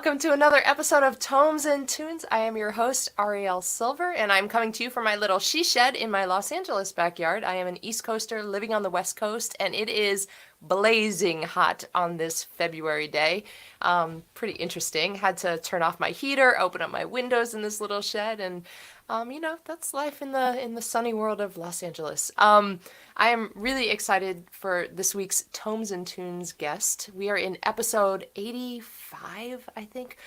welcome to another episode of Tomes and Tunes. I am your host, Arielle Silver, and I'm coming to you from my little she shed in my Los Angeles backyard. I am an East Coaster living on the West Coast, and it is blazing hot on this February day. Pretty interesting. Had to turn off my heater, open up my windows in this little shed, and that's life in the sunny world of Los Angeles. I am really excited for this week's Tomes and Tunes guest. We are in episode 85, I think.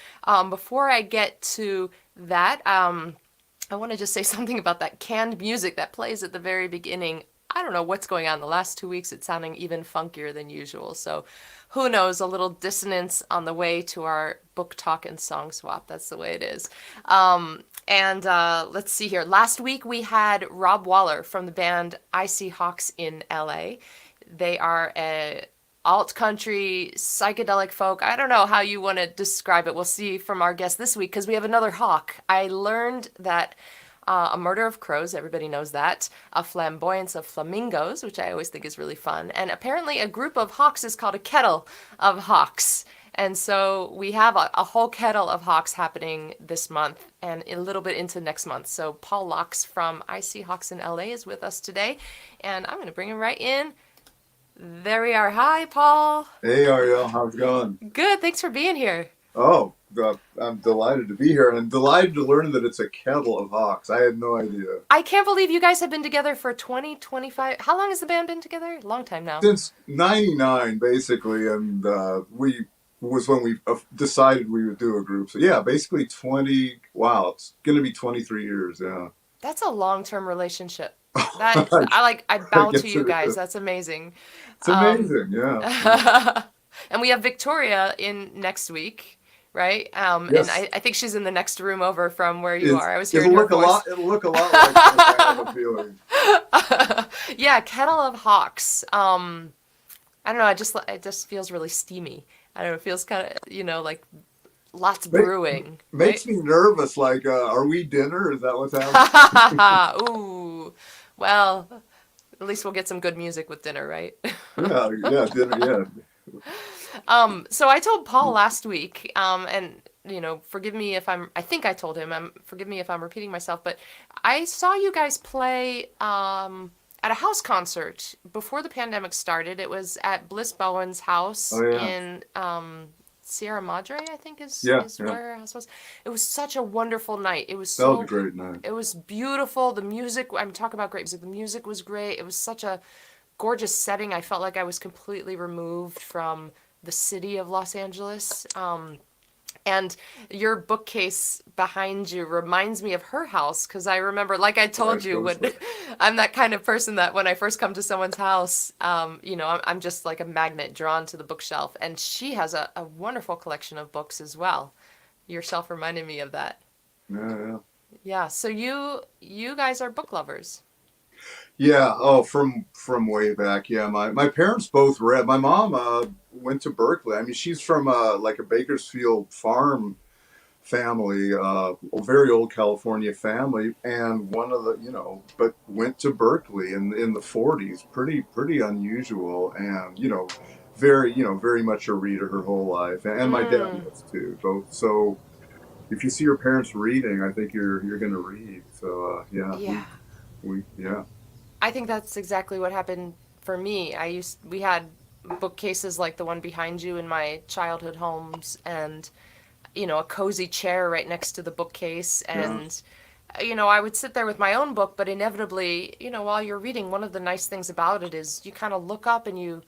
Before I get to that, I want to just say something about that canned music that plays at the very beginning. I don't know what's going on. The last 2 weeks, it's sounding even funkier than usual. So who knows, a little dissonance on the way to our book talk and song swap. That's the way it is. Let's see here. Last week we had Rob Waller from the band I See Hawks in LA. They are a alt country, psychedelic folk. I don't know how you want to describe it. We'll see from our guest this week because we have another hawk. I learned that a murder of crows, everybody knows that, a flamboyance of flamingos, which I always think is really fun, and apparently a group of hawks is called a kettle of hawks. And so we have a whole kettle of hawks happening this month and a little bit into next month. So Paul Lacques from I See Hawks in LA is with us today, and I'm going to bring him right in. There we are. Hi, Paul. Hey, Arielle. How's it going? Good. Thanks for being here. Oh, I'm delighted to be here, and I'm delighted to learn that it's a kettle of hawks. I had no idea. I can't believe you guys have been together for 25. How long has the band been together? A long time now. Since '99, basically, and we was when we decided we would do a group. So yeah, basically 20. Wow, it's going to be 23 years. Yeah. That's a long-term relationship. That I bow to you guys. That's amazing. It's amazing, yeah. And we have Victoria in next week, right? Yes. And I think she's in the next room over from where you are. I was hearing it'll her look voice. it'll look a lot like this, I have a feeling. Yeah, kettle of hawks. I don't know. It just feels really steamy. I don't know. It feels kind of like lots brewing. Makes me nervous. Like, are we dinner? Is that what's happening? Ooh, well, at least we'll get some good music with dinner, right? Yeah, dinner. Yeah. So I told Paul last week, and forgive me if I think I told him. Forgive me if I'm repeating myself, but I saw you guys play at a house concert before the pandemic started. It was at Bliss Bowen's house in Sierra Madre, I think is where our house was. It was such a wonderful night. It was that was a great night. It was beautiful. The music, I'm talking about great music. The music was great. It was such a gorgeous setting. I felt like I was completely removed from the city of Los Angeles. And your bookcase behind you reminds me of her house because I remember, like I told you, I'm that kind of person that when I first come to someone's house, I'm just like a magnet drawn to the bookshelf. And she has a wonderful collection of books as well. Yourself reminded me of that. Yeah. Yeah. So you guys are book lovers. Yeah. Oh, from way back. Yeah. My parents both read. My mom went to Berkeley. I mean, she's from like a Bakersfield farm family, a very old California family, and one of the but went to Berkeley in the 40s. Pretty unusual, and very much a reader her whole life, and my dad was too. Both. So if you see your parents reading, I think you're going to read. So Yeah. We I think that's exactly what happened for me. We had bookcases like the one behind you in my childhood homes, and a cozy chair right next to the bookcase, and I would sit there with my own book, but inevitably, while you're reading, one of the nice things about it is you kind of look up and you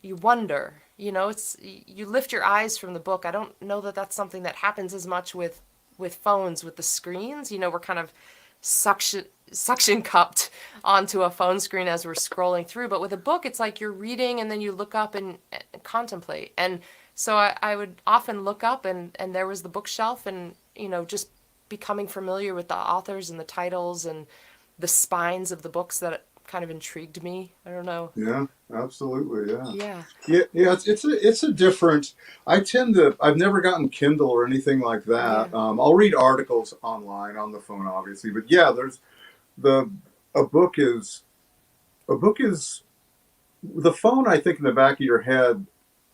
wonder, it's you lift your eyes from the book. I don't know that that's something that happens as much with phones, with the screens. We're kind of suction cupped onto a phone screen as we're scrolling through, but with a book it's like you're reading and then you look up and contemplate. And so I would often look up and there was the bookshelf, and just becoming familiar with the authors and the titles and the spines of the books that kind of intrigued me. I don't know. Yeah, absolutely. Yeah. It's a different. I've never gotten Kindle or anything like that. Yeah. I'll read articles online on the phone, obviously, but yeah, a book is the phone. I think in the back of your head,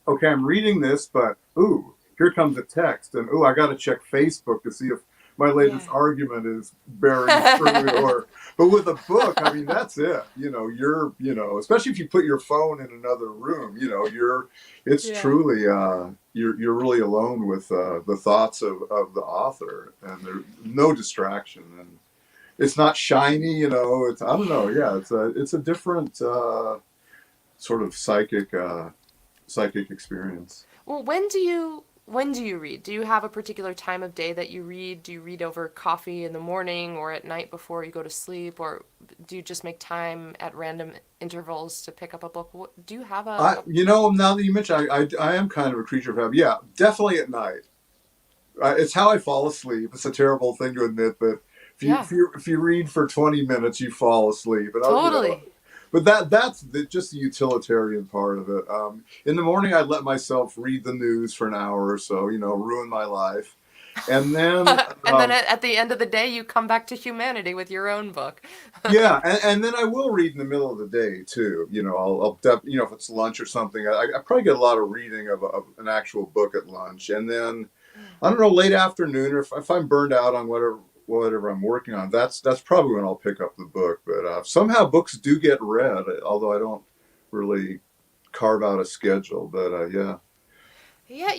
okay, I'm reading this, but ooh, here comes a text, and I got to check Facebook to see if my latest Yeah. argument is bearing fruit. Or, but with a book, I mean, that's it. Especially if you put your phone in another room, it's Yeah. truly, you're really alone with the thoughts of the author, and there's no distraction, and it's not shiny. It's, I don't know. Yeah. Yeah, it's a different sort of psychic experience. Well, when do you read? Do you have a particular time of day that you read? Do you read over coffee in the morning or at night before you go to sleep, or do you just make time at random intervals to pick up a book? Do you have Now that you mention, I am kind of a creature of habit. Yeah, definitely at night. It's how I fall asleep. It's a terrible thing to admit, but Yeah, if you read for 20 minutes, you fall asleep. And totally. but just the utilitarian part of it. In the morning, I let myself read the news for an hour or so. Ruin my life, and then And then at the end of the day, you come back to humanity with your own book. yeah, and then I will read in the middle of the day too. If it's lunch or something, I probably get a lot of reading of an actual book at lunch, and then I don't know, late afternoon, or if I'm burned out on whatever I'm working on, that's probably when I'll pick up the book. But somehow books do get read, although I don't really carve out a schedule. But yeah, Yeah,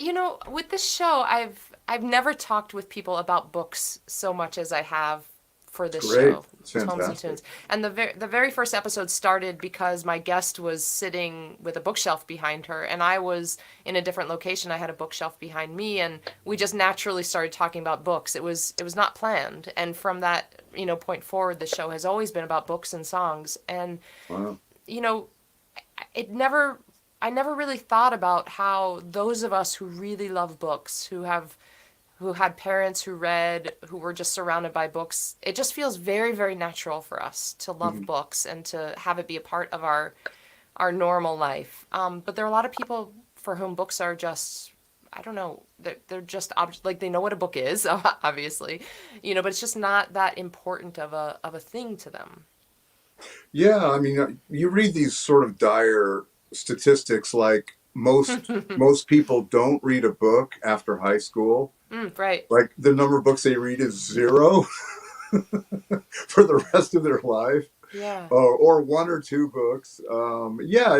with this show, I've never talked with people about books so much as I have for it's this great. show, It's Tomes and fantastic. Tunes. And the very first episode started because my guest was sitting with a bookshelf behind her, and I was in a different location. I had a bookshelf behind me, and we just naturally started talking about books. It was not planned, and from that point forward, the show has always been about books and songs. And Wow. you know, it never I never really thought about how those of us who really love books, who had parents who read, who were just surrounded by books, it just feels very, very natural for us to love Mhm. books and to have it be a part of our normal life. But there are a lot of people for whom books are just, I don't know, they're just like they know what a book is, obviously, but it's just not that important of a thing to them. Yeah, I mean, you read these sort of dire statistics, like most people don't read a book after high school. Right. Like the number of books they read is zero for the rest of their life, Yeah. or one or two books. Yeah,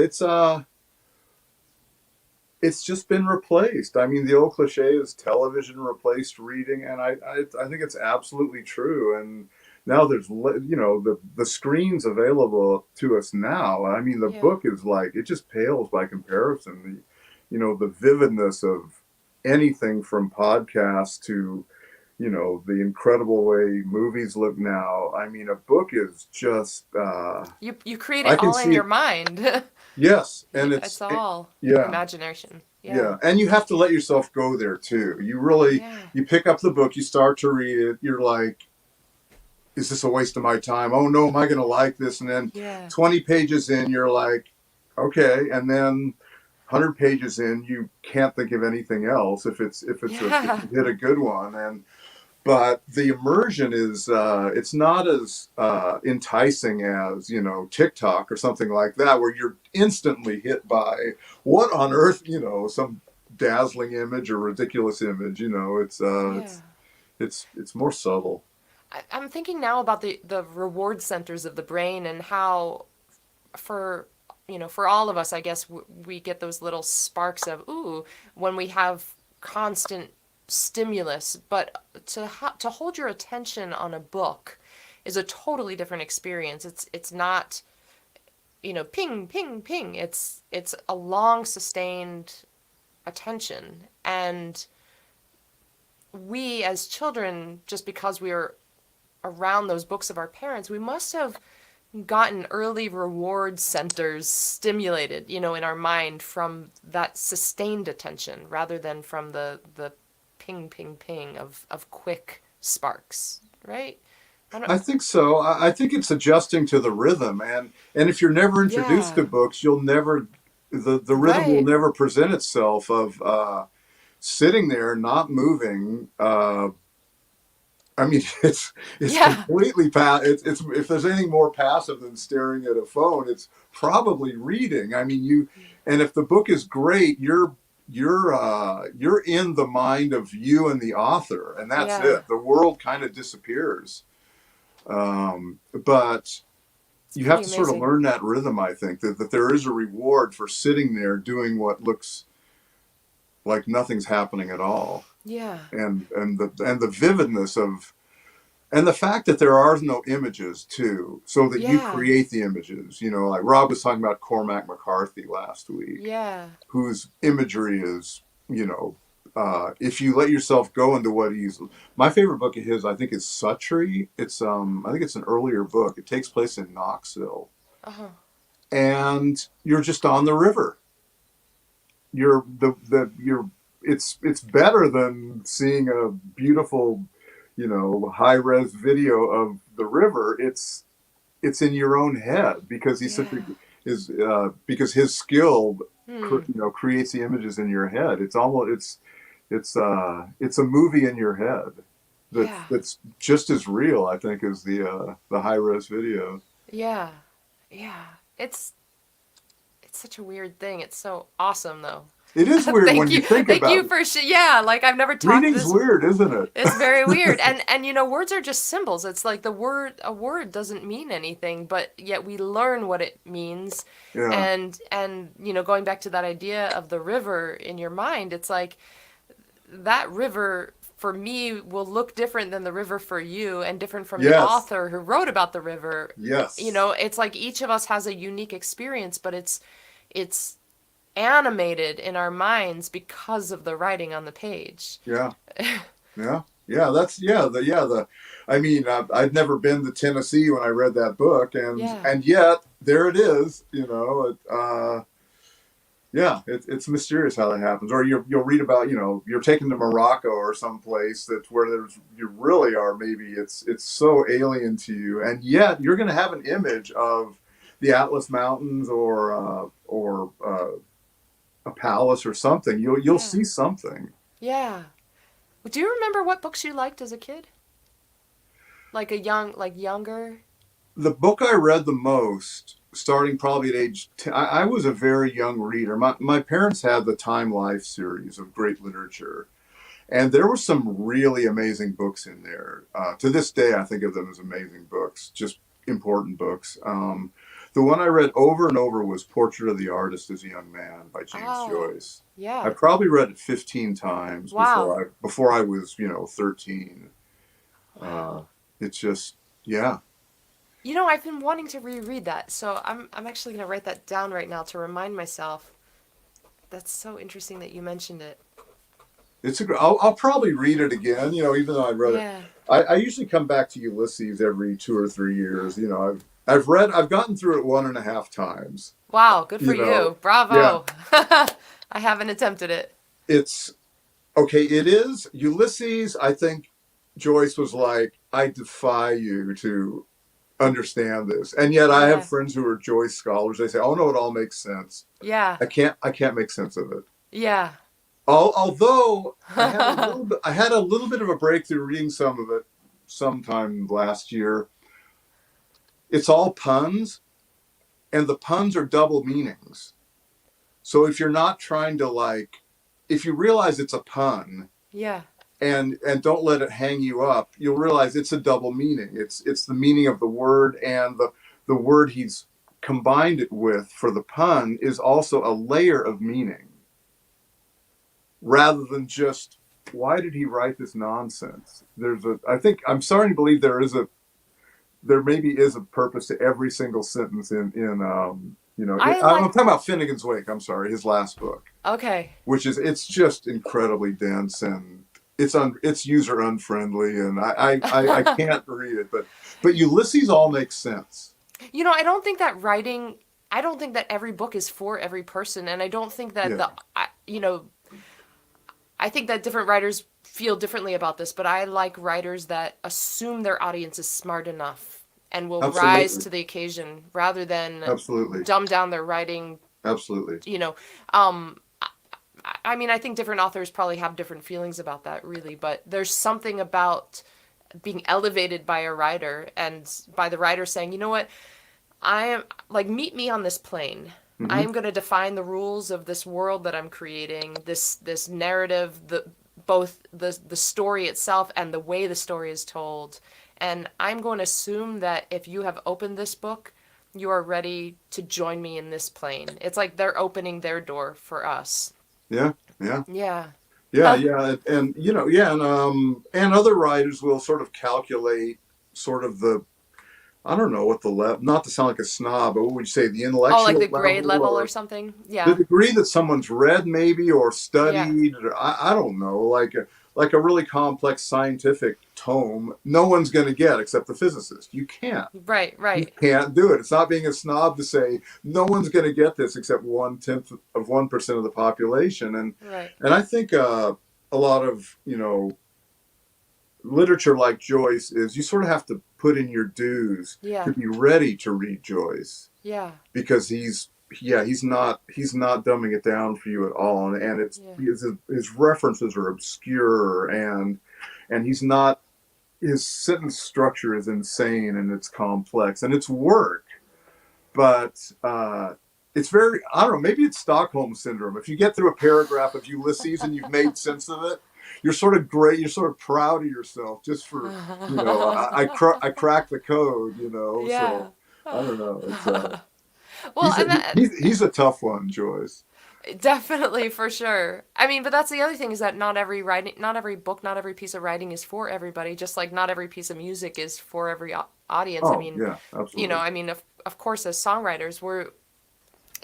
it's just been replaced. I mean, the old cliche is television replaced reading, and I think it's absolutely true. And now there's the screens available to us now. I mean, the Yeah. book is like, it just pales by comparison. The vividness of anything from podcasts to the incredible way movies look now. I mean, a book is just You create it I can all in see your it. mind. Yes, and It's all yeah. imagination. Yeah. Yeah, and you have to let yourself go there too. You really, Yeah. you pick up the book, you start to read it, you're like, is this a waste of my time? Oh no, am I going to like this? And then Yeah. 20 pages in, you're like, okay, and then 100 pages in, you can't think of anything else if Yeah. you hit a good one. And but the immersion is it's not as enticing as TikTok or something like that, where you're instantly hit by what on earth, some dazzling image or ridiculous image. Yeah. It's more subtle. I'm thinking now about the reward centers of the brain and how for for all of us, I guess we get those little sparks of ooh when we have constant stimulus, but to hold your attention on a book is a totally different experience. It's not ping ping ping. It's a long sustained attention, and we as children, just because we are around those books of our parents, we must have gotten early reward centers stimulated, in our mind from that sustained attention rather than from the ping ping ping of quick sparks, right? I don't I think so. I think it's adjusting to the rhythm, and if you're never introduced to Yeah. books, you'll never the rhythm will Right. never present itself of sitting there not moving. I mean, it's Yeah. completely it's if there's anything more passive than staring at a phone, it's probably reading. I mean, and if the book is great, you're in the mind of you and the author, and that's Yeah. it. The world kind of disappears. But It's you have pretty to sort of amazing. learn that rhythm. I think that there is a reward for sitting there doing what looks like nothing's happening at all, Yeah. and the vividness of, and the fact that there are no images too, so that you Yeah. create the images. You know, like Rob was talking about Cormac McCarthy last week, Yeah. whose imagery is, you know, if you let yourself go into what he's, my favorite book of his, I think, is Suttree. It's I think it's an earlier book. It takes place in Knoxville, Uh-huh. and you're just on the river. You're it's better than seeing a beautiful, you know, high res video of the river. It's in your own head because he's such a, Yeah. is because his skill, Hmm. you know, creates the images in your head. It's almost it's a movie in your head Yeah. that's just as real, I think, as the high res video. Yeah. Yeah. It's such a weird thing. It's so awesome though. It is weird when Thank you you. think Thank about you it. for yeah, like I've never talked Reading's this. weird, isn't it? It's very weird. And you know, words are just symbols. It's like the word a word doesn't mean anything, but yet we learn what it means. Yeah. And you know, going back to that idea of the river in your mind, it's like that river for me will look different than the river for you and different from the Yes. author who wrote about the river. You Yes. know, it's like each of us has a unique experience, but it's animated in our minds because of the writing on the page. Yeah. Yeah. Yeah. That's the. I mean, I'd never been to Tennessee when I read that book, Yeah. and yet there it is. You know, yeah, it's mysterious how that happens. Or you'll read about, you know, you're taken to Morocco or someplace that's where there's you really are, maybe it's so alien to you, and yet you're going to have an image of the Atlas Mountains or a palace or something. You'll Yeah. see something. Yeah. Do you remember what books you liked as a kid? Like younger? The book I read the most, starting probably at age 10, I was a very young reader. My parents had the Time Life series of great literature, and there were some really amazing books in there. To this day, I think of them as amazing books, just important books. The one I read over and over was Portrait of the Artist as a Young Man by James Oh, Joyce. I yeah. probably read it 15 times Wow. before I was, you know, 13. Wow. Uh, it's just, yeah. You know, I've been wanting to reread that, so I'm actually gonna write that down right now to remind myself. That's so interesting that you mentioned it. I'll probably read it again, you know, even though I read it. Yeah. I usually come back to Ulysses every 2 or 3 years. You know, I've gotten through it 1.5 times. Wow, good for You know, you. yeah, Bravo. I haven't attempted it. it's okay. It is Ulysses. I think Joyce was like, I defy you to understand this, and yet I have Yeah. friends who are Joyce scholars. They say, oh no, it all makes sense. Yeah. I can't make sense of it. Yeah. Although I had a little bit of a breakthrough reading some of it sometime last year. It's all puns, and the puns are double meanings. So if you're not trying to like, if you realize it's a pun Yeah. and don't let it hang you up, you'll realize it's a double meaning. It's the meaning of the word, and the word he's combined it with for the pun is also a layer of meaning, rather than just, why did he write this nonsense? I think, I'm starting to believe there maybe is a purpose to every single sentence I I'm like talking about Finnegan's Wake. I'm sorry, his last book, okay. which is, it's just incredibly dense, and it's user unfriendly, and I can't read it, but Ulysses all makes sense. You know, I don't think that every book is for every person, and I don't think that Yeah, you know, I think that different writers feel differently about this, but I like writers that assume their audience is smart enough and will rise absolutely, to the occasion rather than absolutely, dumb down their writing, absolutely. you know. Um, I mean, I think different authors probably have different feelings about that, really, but there's something about being elevated by a writer and by the writer saying, you know what, I am like, meet me on this plane. Hmm. I'm going to define the rules of this world that I'm creating, this narrative, both the story itself and the way the story is told. And I'm going to assume that if you have opened this book, you are ready to join me in this plane. It's like they're opening their door for us. Yeah, yeah. Yeah. Yeah, yeah, and yeah, and other writers will sort of calculate sort of the, I don't know what the level, not to sound like a snob, but what would you say, the Oh, like intellectual the grade level, level or or something? the Yeah. degree that someone's read maybe or Yeah. studied, or I don't know, like a really complex scientific tome, no one's going to get except the physicist. You can't. Right, You right. can't do it. It's not being a snob to say no one's going to get this except 1/10 of the population, Right. and I think a lot of literature like Joyce is you sort of have to put in your dues to Yeah. be ready to read Joyce Yeah. because he's not dumbing it down for you at all, and it's Yeah. his references are obscure, and he's not, his sentence structure is insane and it's complex and it's work, but it's very, I don't know, maybe it's Stockholm syndrome. If you get through a paragraph of Ulysses and you've made sense of it, you're sort of great. You're sort of proud of yourself just for, I cracked the code, Yeah. So I don't know. It's Well, and that he's a tough one, Joyce. definitely for sure. I mean, but that's the other thing is that not every writing, not every book, not every piece of writing is for everybody. Just like not every piece of music is for every audience. I Oh mean, yeah, absolutely. I mean, of course, as songwriters, we're,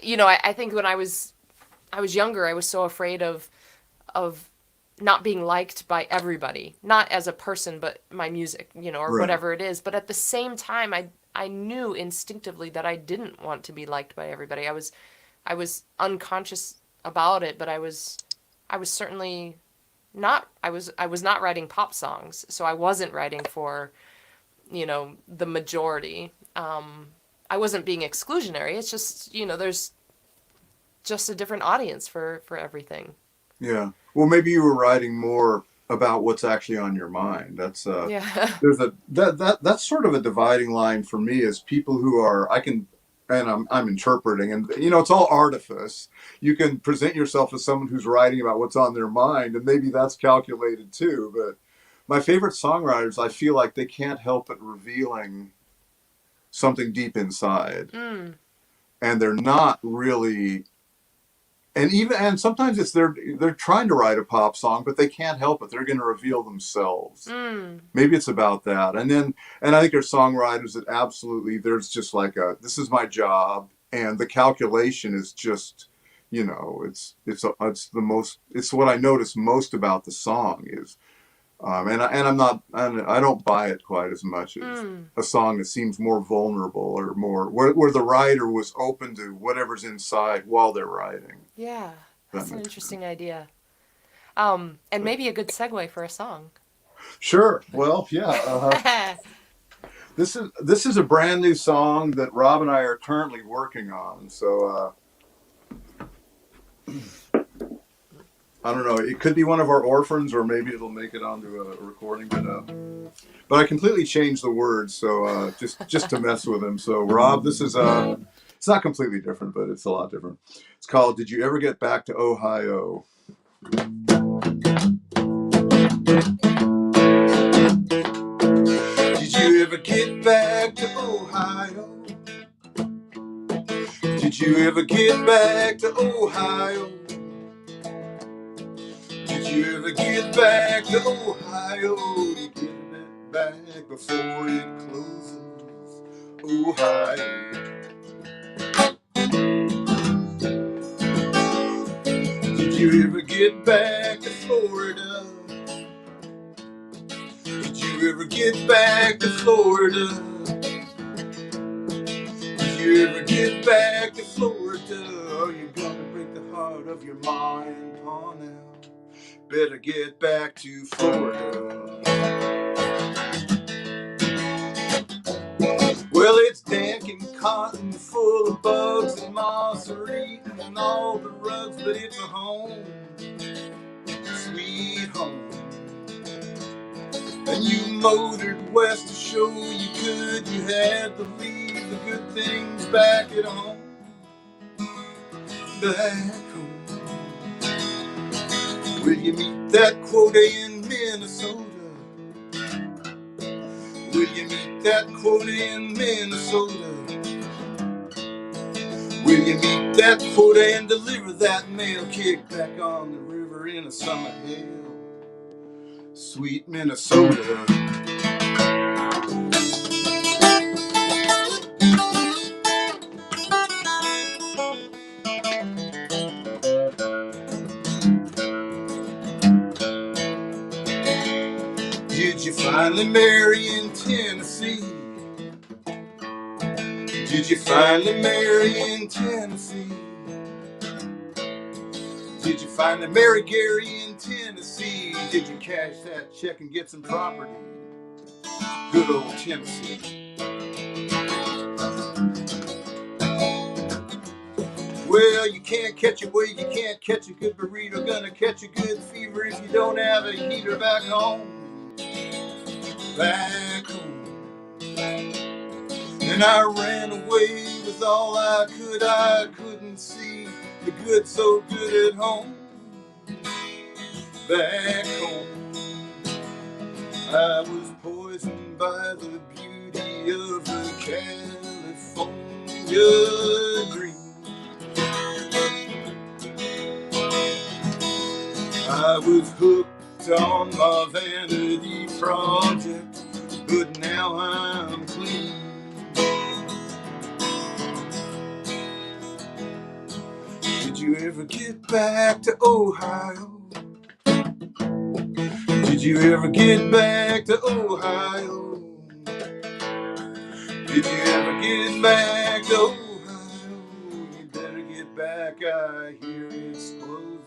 I think when I was younger, I was so afraid of not being liked by everybody, not as a person, but my music, or Right. whatever it is. But at the same time, I knew instinctively that I didn't want to be liked by everybody. I was unconscious about it, but I was certainly not. I was not writing pop songs, so I wasn't writing for the majority. I wasn't being exclusionary. It's just there's just a different audience for everything. Yeah. Well, maybe you were writing more about what's actually on your mind. That's Yeah. there's a that's sort of a dividing line for me is people who are, I can, and I'm interpreting, and it's all artifice. You can present yourself as someone who's writing about what's on their mind, and maybe that's calculated too. But my favorite songwriters, I feel like they can't help but revealing something deep inside, Mm. and they're not really, and sometimes it's they're trying to write a pop song, but they can't help it. They're going to reveal themselves. Mm. Maybe it's about that. And I think there's songwriters that absolutely, there's just like this is my job, and the calculation is just, it's what I notice most about the song is, and I don't buy it quite as much as Mm. a song that seems more vulnerable or more where the writer was open to whatever's inside while they're writing. Yeah, That that's an makes sense. interesting idea. And maybe a good segue for a song. Sure. Well, yeah. This is a brand new song that Rob and I are currently working on. So I don't know. It could be one of our orphans, or maybe it'll make it onto a recording. But I completely changed the words, so just to mess with him. So Rob, this is it's not completely different, but it's a lot different. It's called "Did You Ever Get Back to Ohio?" Did you ever get back to Ohio? Did you ever get back to Ohio? Did you ever get back to Ohio? To get it back before it closes? Ohio. Did you ever get back to Florida? Did you ever get back to Florida? Did you ever get back to Florida? Are you gonna break the heart of your ma and pa now? Better get back to Florida. Well, it's dank and cotton, full of bugs and moss are eating and all the rugs, but it's a home, sweet home. And you motored west to show you could. You had to leave the good things back at home. back home? Will you meet that quota in Minnesota? Will you meet that quota in Minnesota? Will you meet that quota and deliver that mail? Kick back on the river in a summer hail. Sweet Minnesota. Did you finally marry in Tennessee? Did you finally marry in Tennessee? Did you finally marry Gary in Tennessee? Did you cash that check and get some property? Good old Tennessee. Well, you can't catch a wave, you can't catch a good burrito. Gonna catch a good fever if you don't have a heater back home. Back home. And I ran away with all I couldn't see the good so good at home. Back home, I was poisoned by the beauty of the California dream. I was hooked on my vanity project, but now I'm clean. Did you ever get back to Ohio? Did you ever get back to Ohio? Did you ever get back to Ohio? You better get back, I hear it's closing.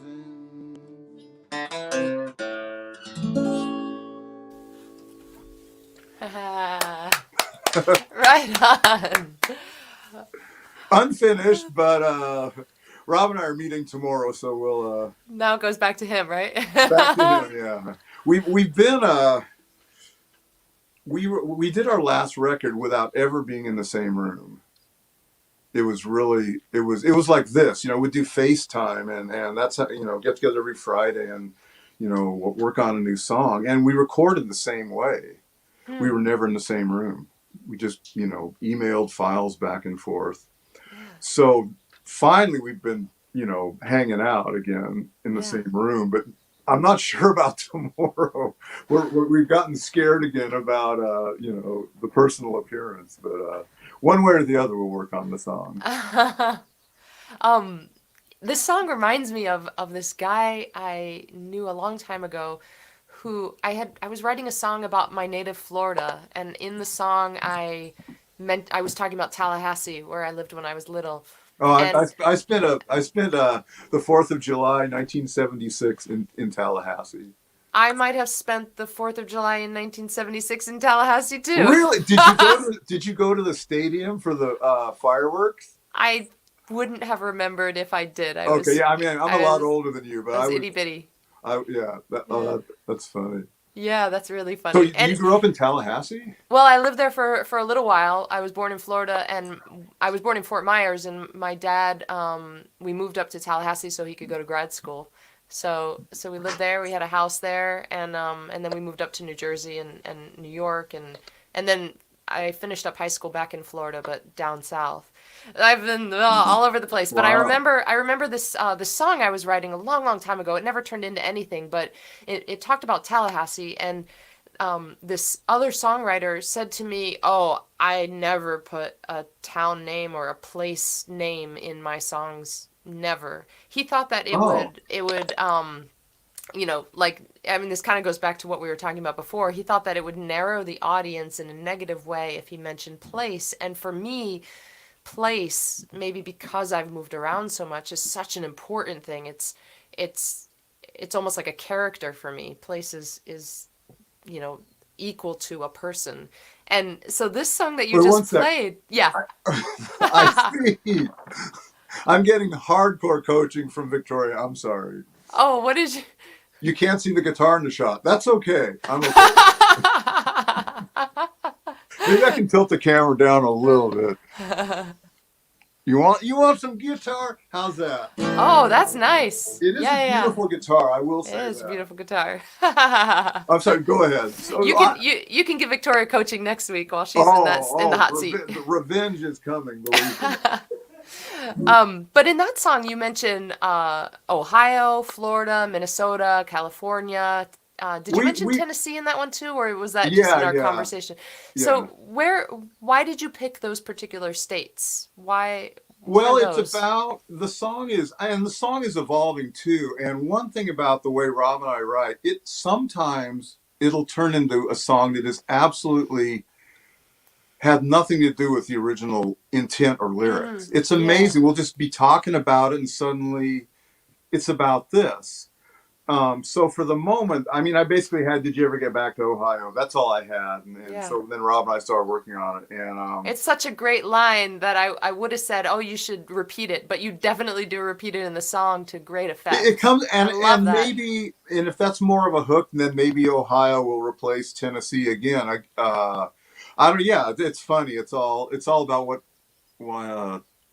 Right on. Unfinished, but Rob and I are meeting tomorrow, so we'll Now it goes back to him, right? back to him. Yeah, we've been we did our last record without ever being in the same room. It was really it was like this, we'd do FaceTime and that's how, get together every Friday and work on a new song, and we recorded the same way. We were never in the same room. We just emailed files back and forth. So finally we've been hanging out again in the same room, but I'm not sure about tomorrow. We've gotten scared again about the personal appearance, but one way or the other we'll work on the song. This song reminds me of this guy I knew a long time ago who I was writing a song about my native Florida, and in the song I was talking about Tallahassee, where I lived when I was little. Oh, I spent the 4th of July 1976 in Tallahassee. I might have spent the 4th of July in 1976 in Tallahassee too. Really? Did you go to the stadium for the fireworks? I wouldn't have remembered if I did. I'm a lot older than you, but I was itty bitty. That's funny. Yeah, that's really funny. So you grew up in Tallahassee? Well, I lived there for a little while. I was born in Florida, and I was born in Fort Myers, and my dad, we moved up to Tallahassee so he could go to grad school. So we lived there. We had a house there, and then we moved up to New Jersey and New York, and then I finished up high school back in Florida, but down south. I've been all over the place, but Wow. I remember this song I was writing a long time ago. It never turned into anything, but it talked about Tallahassee, and this other songwriter said to me, "Oh, I never put a town name or a place name in my songs. Never." He thought that it would this kind of goes back to what we were talking about before. He thought that it would narrow the audience in a negative way if he mentioned place, and for me, place, maybe because I've moved around so much, is such an important thing. It's almost like a character for me. Place is equal to a person. And so this song that you just played, I see. I'm getting hardcore coaching from Victoria. I'm sorry. Oh, what did you? You can't see the guitar in the shot. That's okay. I'm okay. Maybe I can tilt the camera down a little bit. You want some guitar? How's that? Oh, that's nice. It is a Yeah, yeah, yeah. beautiful guitar, I will It say is a that. beautiful guitar. I'm sorry, go ahead. So You can give Victoria coaching next week while she's in the hot seat. the revenge is coming, believe me. But in that song, you mentioned Ohio, Florida, Minnesota, California. Did you mention We Tennessee in that one too, or was that just in yeah, our yeah, conversation? yeah. So why did you pick those particular states? What are Well, it's those? about the song is evolving too. And one thing about the way Rob and I write, it sometimes it'll turn into a song that is absolutely had nothing to do with the original intent or lyrics. It's Yeah. amazing. We'll just be talking about it, and suddenly it's about this. So for the moment, I mean, I basically had "Did you ever get back to Ohio?" That's all I had, and Yeah. so then Rob and I started working on it, and It's such a great line that I would have said, oh, you should repeat it, but you definitely do repeat it in the song to great it effect. comes I love and that. maybe and if that's more of a hook, then maybe Ohio will replace Tennessee again. I don't. Yeah, it's funny. It's all about what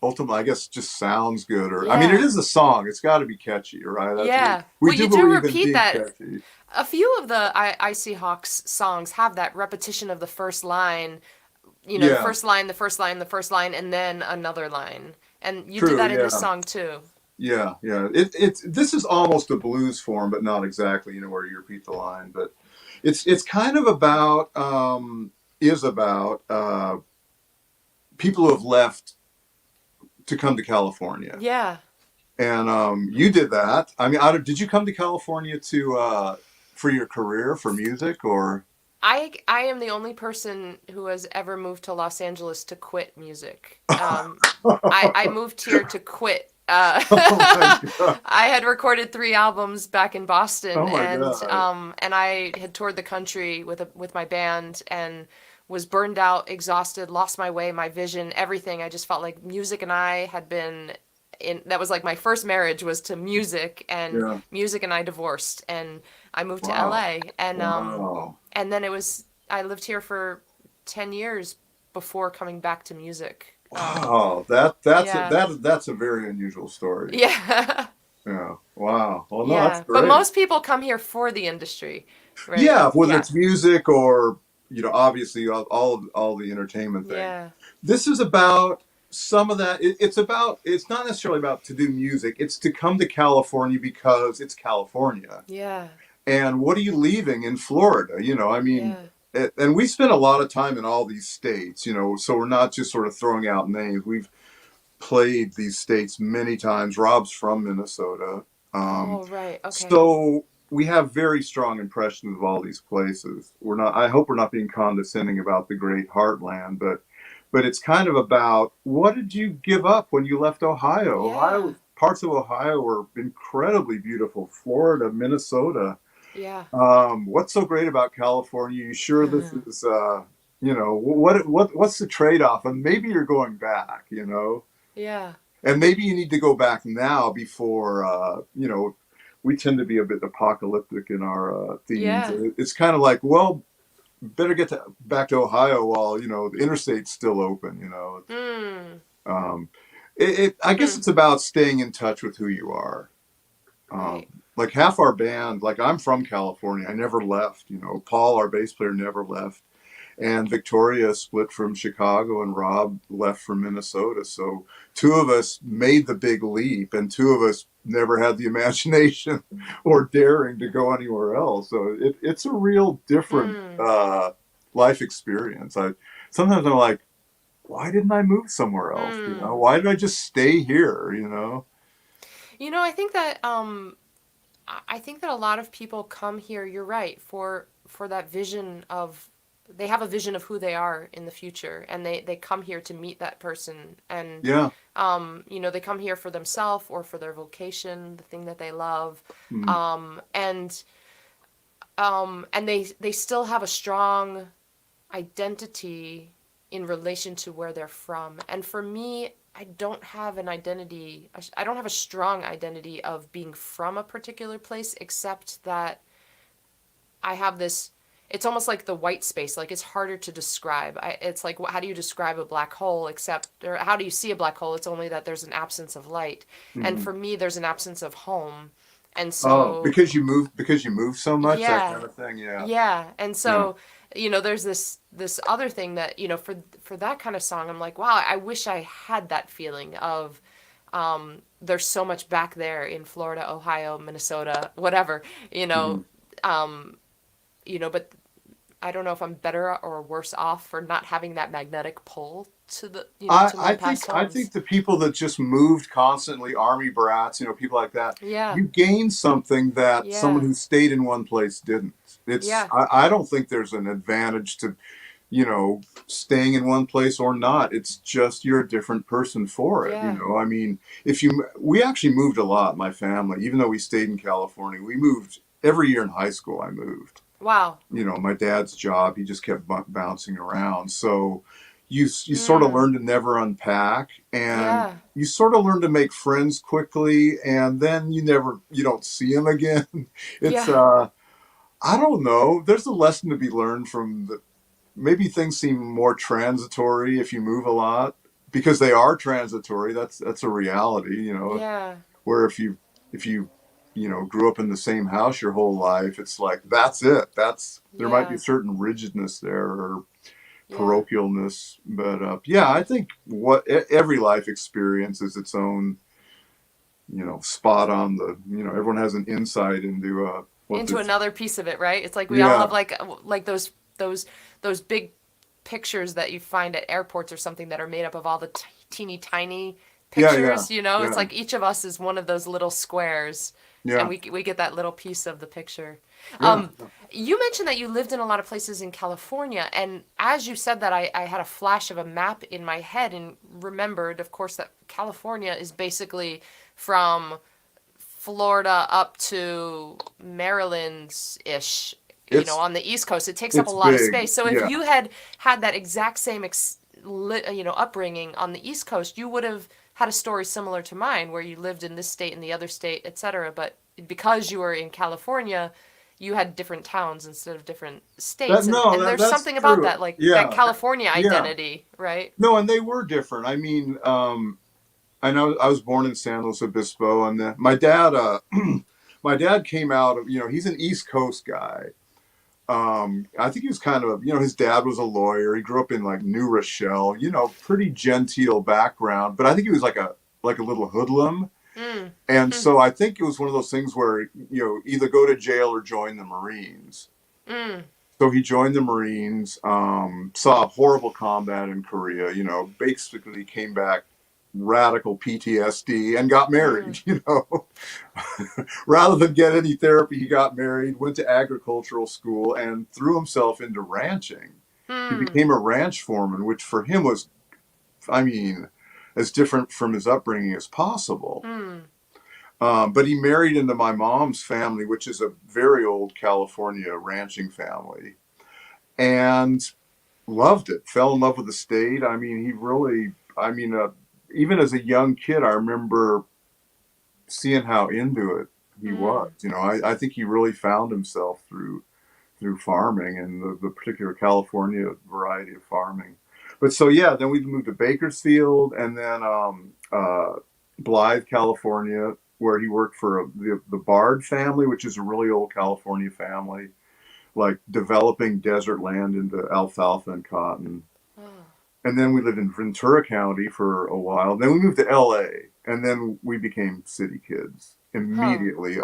ultimately I guess just sounds good. Or I mean, it Yeah. is a song. It's got to be catchy, right? That's Yeah. we Well, do you do believe in repeat being that. catchy. A few of the Icy Hawks songs have that repetition of the first line, the Yeah, first line, the first line, the first line, and then another line. And you did true. that in this Yeah, song too. yeah, yeah. It's this is almost a blues form, but not exactly. Where you repeat the line, but it's kind of about is about people who have left to come to California. Yeah. And you did that. I mean, did you come to California to for your career for music or? I am the only person who has ever moved to Los Angeles to quit music. I moved here to quit. Oh my god! I had recorded 3 albums back in Boston, Oh my god! and I had toured the country with my band and was burned out, exhausted, lost my way, my vision, everything. I just felt like music and I had been in. That was like my first marriage was to music, and Yeah. music and I divorced, and I moved to Wow. LA, Wow. and then I lived here for 10 years before coming back to music. Wow. Yeah. That's a very unusual story. Yeah. Yeah. Wow. Well, no, that's Yeah. But great. most people come here for the industry, right? Yeah, whether Yeah. it's music or obviously all the entertainment thing. Yeah. This is about some of that. It's not necessarily about to do music. It's to come to California because it's California. Yeah. And what are you leaving in Florida? I mean, Yeah. and we spent a lot of time in all these states. So we're not just sort of throwing out names. We've played these states many times. Rob's from Minnesota. Oh, right. Okay. So we have very strong impressions of all these places. I hope we're not being condescending about the great heartland, but it's kind of about what did you give up when you left Ohio? Yeah. Parts of Ohio were incredibly beautiful. Florida, Minnesota. Yeah. What's so great about California? You sure this is, what's the trade off? And maybe you're going back. Yeah. And maybe you need to go back now before, we tend to be a bit apocalyptic in our themes. Yeah. It's kind of like, well, better back to Ohio while, the interstate's still open. Hmm. Um, I guess Hmm. it's about staying in touch with who you are. Right. Like half our band, like I'm from California. I never left. Paul, our bass player, never left. And Victoria split from Chicago, and Rob left from Minnesota. So two of us made the big leap, and two of us never had the imagination or daring to go anywhere else. So it's a real different Hmm. life experience. Sometimes I'm like, why didn't I move somewhere else? Hmm. Why did I just stay here? I think that I think that a lot of people come here, you're right, for that vision of they have a vision of who they are in the future, and they come here to meet that person, and Yeah. they come here for themselves or for their vocation, the thing that they love. Mm. And they still have a strong identity in relation to where they're from. And for me, I don't have an identity. I don't have a strong identity of being from a particular place, except that I have this. it's almost like the white space. Like it's harder to describe. It's like, how do you describe a black hole except, or how do you see a black hole? It's only that there's an absence of light. And Hmm. for me, there's an absence of home. And Oh, so, because you move so much, that yeah, kind of thing. Yeah. yeah. And Yeah. so, there's this other thing that, for that kind of song, I'm like, wow, I wish I had that feeling of, there's so much back there in Florida, Ohio, Minnesota, whatever, Hmm. um, but I don't know if I'm better or worse off for not having that magnetic pull to the, to my past I homes. think the people that just moved constantly, army brats, people like that, Yeah, you gain something that someone yeah, who stayed in one place didn't. yeah, I don't think there's an advantage to, staying in one place or not. It's just you're a different person for it. yeah. I mean, we actually moved a lot, my family, even though we stayed in California, we moved every year in high school. I moved. Wow. My dad's job, he just kept bouncing around. So you sort of Mm, learn to never unpack, and yeah, you sort of learn to make friends quickly, and then you don't see them again. It's yeah, I don't know. There's a lesson to be learned from the maybe things seem more transitory if you move a lot because they are transitory. That's a reality, yeah, where if you grew up in the same house your whole life, it's like that's it. There might be yeah, a certain rigidness there or yeah. parochialness, but yeah, I think every life experience is its own spot on the everyone has an insight into what Into this. another piece of it, right? It's like we all Yeah, have like those big pictures that you find at airports or something that are made up of all the teeny tiny yeah, yeah, pictures. It's yeah, like each of us is one of those little squares, and yeah, we get that little piece of the picture. yeah. You mentioned that you lived in a lot of places in California, and as you said that, I had a flash of a map in my head and remembered, of course, that California is basically from Florida up to Maryland's ish, it's on the East Coast. It takes up a it's lot of big. space. So if Yeah. you had had that exact same, upbringing on the East Coast, you would have had a story similar to mine, where you lived in this state and the other state, etc. But because you were in California, you had different towns instead of different states, and there's That's something about true. that, like that Yeah, California yeah. identity, right? No, and they were different. I mean, I know I was born in San Luis Obispo, and my dad, my dad came out of, he's an East Coast guy. I think he was kind of, his dad was a lawyer. He grew up in like New Rochelle, pretty genteel background, but I think he was like a little hoodlum. Mm. And so I think it was one of those things where, either go to jail or join the Marines. Mm. So he joined the Marines, saw horrible combat in Korea, basically came back radical PTSD and got Mm. married. Rather than get any therapy, he got married, went to agricultural school, and threw himself into ranching. He Mm. became a ranch foreman, which for him was, I mean, as different from his upbringing as possible. Mm. But he married into my mom's family, which is a very old California ranching family, and loved it. Fell in love with the state. I mean, he really. I mean, even as a young kid, I remember seeing how into it he was. Mm. I think he really found himself through farming and the particular California variety of farming. But so yeah, then we moved to Bakersfield and then Blythe, California, where he worked for the Bard family, which is a really old California family, like developing desert land into alfalfa and cotton. Oh. And then we lived in Ventura County for a while. Then we moved to LA, and then we became city kids Huh. immediately.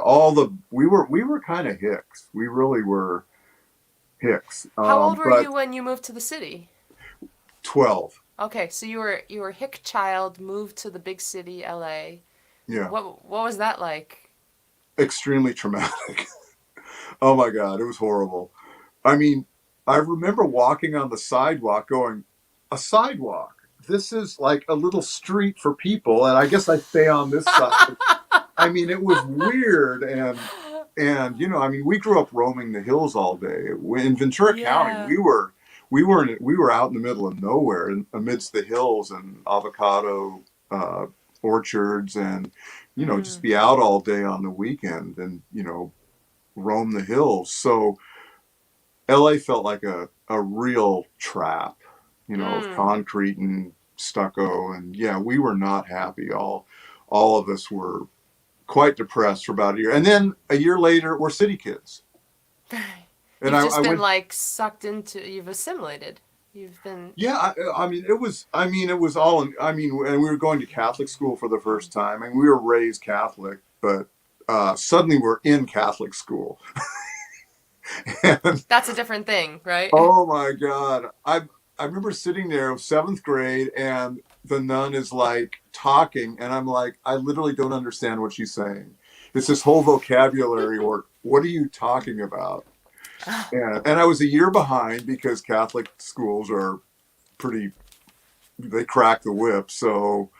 We were kind of hicks. We really were hicks. How old were But you when you moved to the city? 12, Okay, so you were a hick child, moved to the big city, LA. yeah, What was that like? extremely traumatic. Oh my God, it was horrible. I mean, I remember walking on the sidewalk going, a sidewalk. This is like a little street for people, and I guess I stay on this side. I mean, it was weird, and I mean, we grew up roaming the hills all day. In Ventura County, Yeah. we were out in the middle of nowhere, amidst the hills and avocado orchards, and just Mm. be out all day on the weekend, and roam the hills. So LA felt like a real trap, of Mm. concrete and stucco. And yeah, we were not happy. All of us were quite depressed for about a year. And then a year later, we're city kids. And You've I just been went, like sucked into, you've assimilated. You've been, yeah, it was all, and we were going to Catholic school for the first time, and we were raised Catholic, but suddenly we're in Catholic school. And that's a different thing, right? oh my God. I remember sitting there of seventh grade and the nun is like talking and I'm like, I literally don't understand what she's saying. It's this whole vocabulary or what are you talking about? And I was a year behind because Catholic schools are pretty they crack the whip. So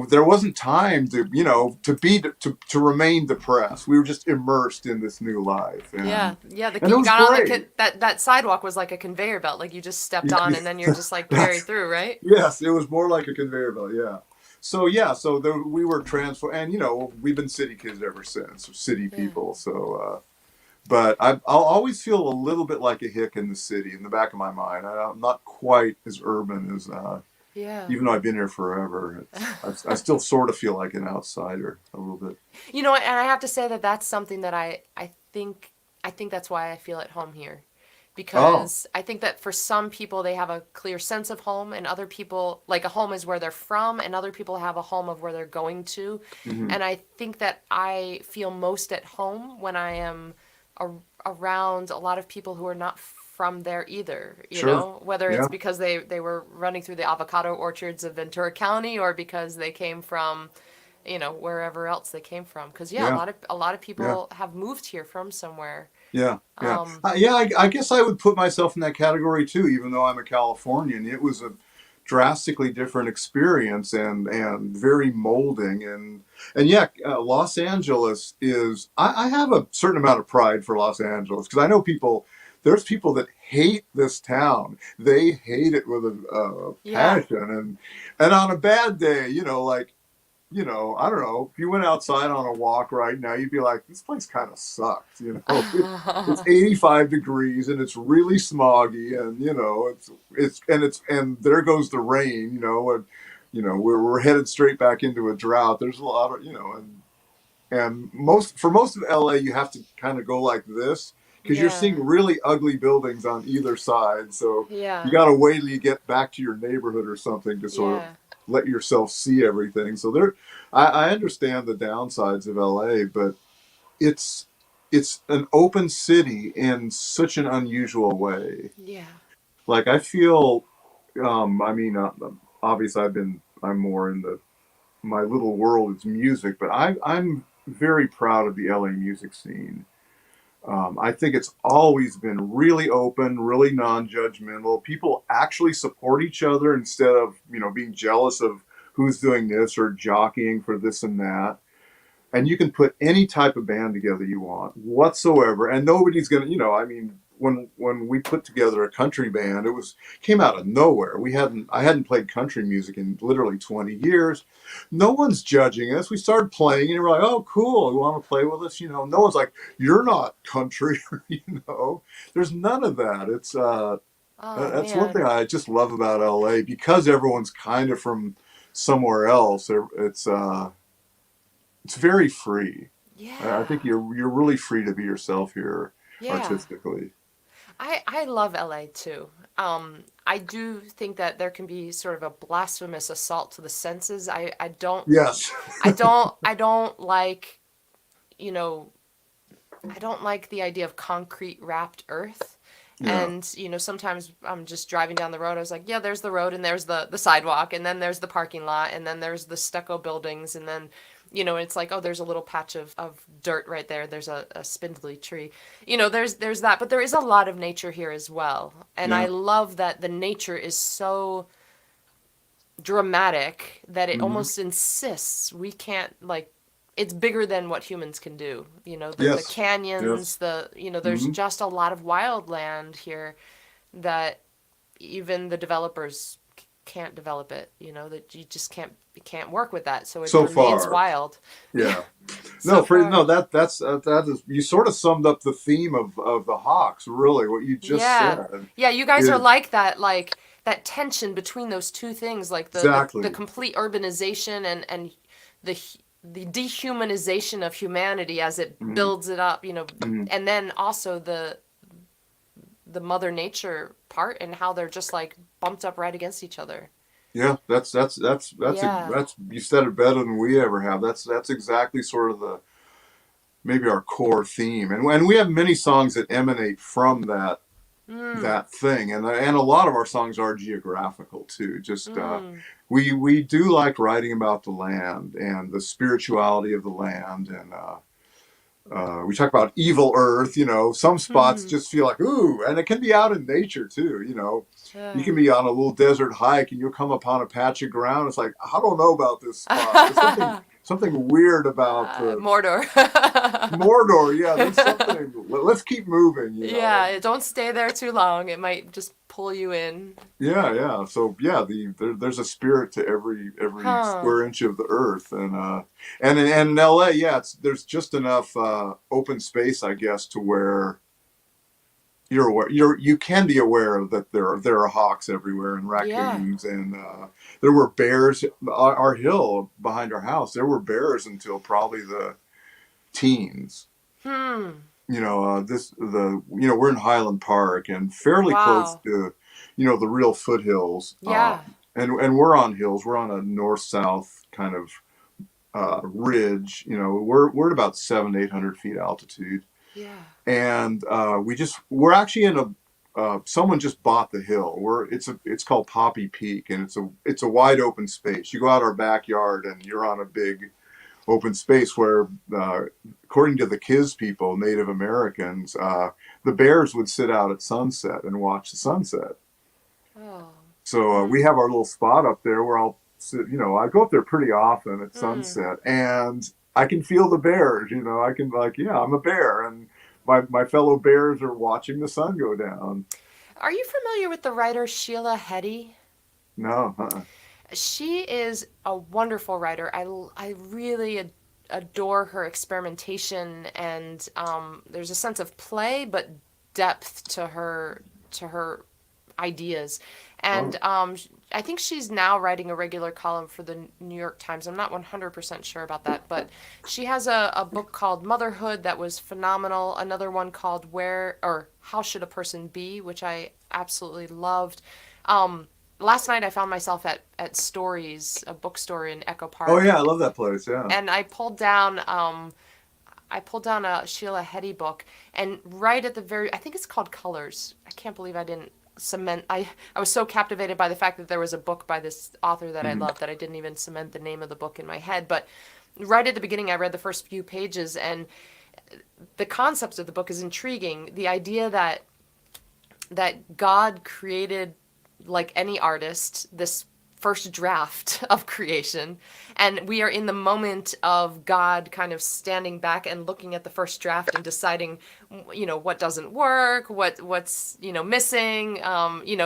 there wasn't time to to remain depressed. We were just immersed in this new life Yeah, yeah. and it You was got on great. that sidewalk was like a conveyor belt. Like you just stepped Yeah, on, and then you're just like carried that's through, right? yes, it was more like a conveyor belt. Yeah. So yeah, we were transfer, and we've been city kids ever since, city Yeah, people. So, but I'll always feel a little bit like a hick in the city in the back of my mind. I'm not quite as urban as, yeah. even though I've been here forever. I still sort of feel like an outsider a little bit. You know, and I have to say that that's something that I think that's why I feel at home here. Oh, Because I think that for some people they have a clear sense of home and other people like a home is where they're from and other people have a home of where they're going to. hmm, And I think that I feel most at home when I am a, around a lot of people who are not from there either, sure, whether it's yeah, because they were running through the avocado orchards of Ventura County or because they came from wherever else they came from. Because yeah, yeah, a lot of yeah. people have moved here from somewhere. Yeah, yeah, Um, yeah. I guess I would put myself in that category too, even though I'm a Californian. It was a drastically different experience and very molding and yeah, Los Angeles is. I have a certain amount of pride for Los Angeles because I know people. There's people that hate this town. They hate it with a yeah. passion, and on a bad day, like I don't know, if you went outside on a walk right now, you'd be like, this place kind of sucks, It's 85 degrees and it's really smoggy and and there goes the rain, and we're headed straight back into a drought. There's a lot of, and most of LA you have to kind of go like this because you're Yeah. seeing really ugly buildings on either side. So you Yeah. got to wait till you get back to your neighborhood or something to sort of Yeah. let yourself see everything. So I understand the downsides of LA, but it's it's an open city in such an unusual way. Yeah. Like I feel, obviously I'm more in my little world is music, but I'm very proud of the LA music scene. I think it's always been really open, really non-judgmental. People actually support each other instead of being jealous of who's doing this or jockeying for this and that. And you can put any type of band together you want whatsoever, and nobody's gonna, when we put together a country band, it was came out of nowhere. I hadn't played country music in literally 20 years. No one's judging us. We started playing, and we're like, "Oh, cool! You want to play with us?" No one's like, "You're not country," There's none of that. Oh That's one thing man. I just love about LA because everyone's kind of from somewhere else. It's very free. I Yeah. think you're really free to be yourself here Yeah. artistically. I love LA too. I do think that there can be sort of a blasphemous assault to the senses. Yes. I don't like, you know, I don't like the idea of concrete wrapped earth. Yeah. And, sometimes I'm just driving down the road. I was like, yeah, there's the road and there's the sidewalk and then there's the parking lot and then there's the stucco buildings and then, it's like, oh, there's a little patch of dirt right there. There's a spindly tree. There's that, but there is a lot of nature here as well. And I Yeah. love that the nature is so dramatic that it Hmm. almost insists we can't like it's bigger than what humans can do. The Yes. canyons, Yes. there's Hmm. just a lot of wild land here that even the developers can't develop it, that you just can't work with that, so it So remains far. wild. Yeah. Yeah. No, So far. that is, you sort of summed up the theme of the Hawks, really, what you just Yeah. said. Yeah, you guys are Is like that, like that tension between those two things, like the exactly. complete urbanization and the the dehumanization of humanity as it Mm, builds it up, mm. and then also the mother nature part and how they're just like bumped up right against each other. Yeah, Yeah. that's you said it better than we ever have. That's exactly sort of the maybe our core theme, and we have many songs that emanate from Mm. that thing, and a lot of our songs are geographical too. Just Mm. we do like writing about the land and the spirituality of the land, and we talk about evil Earth. Some spots Hmm. just feel like ooh, and it can be out in nature too. You can Yeah. be on a little desert hike and you'll come upon a patch of ground. It's like I don't know about this spot. There's something weird about the Mordor. Mordor. Yeah, there's something. Let's keep moving. Yeah, don't stay there too long. It might just pull you in. Yeah, yeah. So yeah, there's a spirit to every Huh. square inch of the earth, and in LA, yeah, there's just enough open space, I guess, to where you're aware you can be aware of that there are hawks everywhere and Yeah. raccoons, and there were bears. Our hill behind our house, there were bears until probably the teens. Hmm. We're in Highland Park and fairly close Wow. to the real foothills, Yeah. and we're on hills. We're on a north south kind of ridge. We're at about 700-800 feet altitude, Yeah. and we're actually in a someone just bought the hill. It's called Poppy Peak, and it's a wide open space. You go out our backyard and you're on a big open space where, according to the Kiz people, Native Americans, the bears would sit out at sunset and watch the sunset. Oh. So we Hmm. have our little spot up there where I'll sit. I go up there pretty often at Hmm. sunset, and I can feel the bears. I can yeah, I'm a bear, and my fellow bears are watching the sun go down. Are you familiar with the writer Sheila Heti? No, She is a wonderful writer. I really adore her experimentation, and there's a sense of play but depth to her ideas. And oh, I think she's now writing a regular column for the New York Times. I'm not 100% sure about that, but she has a book called Motherhood that was phenomenal. Another one called Where or How Should a Person Be, which I absolutely loved. Last night I found myself at Stories, a bookstore in Echo oh Park, yeah, I love that place. Yeah. and I pulled down a Sheila Heti book, and right at the very, I think it's called Colors. I can't believe I didn't cement. I was so captivated by the fact that there was a book by this author that I Mhm. loved that I didn't even cement the name of the book in my head. But right at the beginning, I read the first few pages, and the concept of the book is intriguing. The idea that God created, like any artist, this first draft of creation, and we are in the moment of God kind of standing back and looking at the first draft and deciding what doesn't work, what's missing.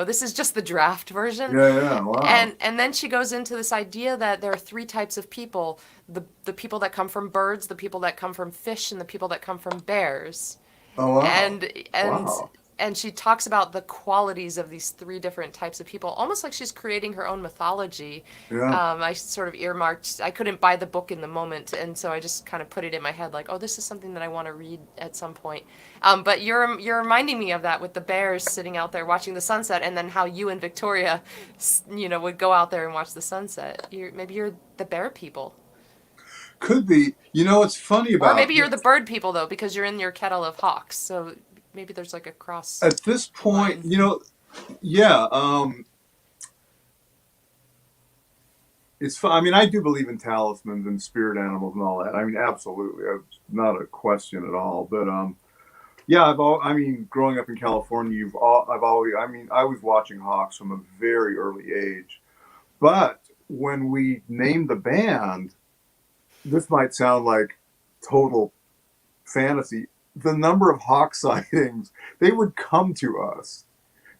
This is just the draft version. Yeah, yeah. Wow. And then she goes into this idea that there are three types of people: the people that come from birds, the people that come from fish, and the people that come from bears. Oh wow. And Wow. and she talks about the qualities of these three different types of people, almost like she's creating her own mythology. Yeah. I sort of earmarked. I couldn't buy the book in the moment, and so I just kind of put it in my head, like, oh, this is something that I want to read at some point. But you're reminding me of that with the bears sitting out there watching the sunset, and then how you and Victoria, would go out there and watch the sunset. Maybe you're the bear people. Could be. What's funny Or about maybe you're the bird people though, because you're in your kettle of hawks. So maybe there's like a cross at this point, line. yeah, it's fun. I mean, I do believe in talismans and spirit animals and all that. I mean, absolutely, it's not a question at all. But yeah, I mean, growing up in California, I've always, I mean, I was watching hawks from a very early age. But when we named the band, this might sound like total fantasy. The number of hawk sightings, they would come to us.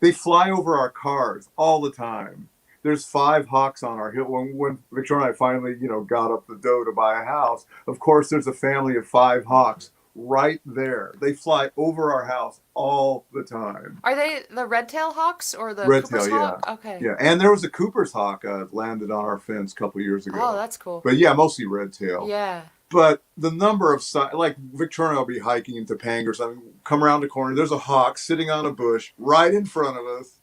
They fly over our cars all the time. there's 5 hawks on our hill. When Victoria and I finally, got up the dough to buy a house, of course, there's a family of 5 hawks right there. They fly over our house all the time. Are they the red-tailed hawks or the Red Cooper's tail, yeah, hawk? Okay. yeah. And there was a Cooper's hawk landed on our fence a couple years Oh, ago. that's cool. But yeah, mostly red tail. Yeah. But the number of like Victoria and I'll be hiking into Pang or something, come around the corner, there's a hawk sitting on a bush right in front of us.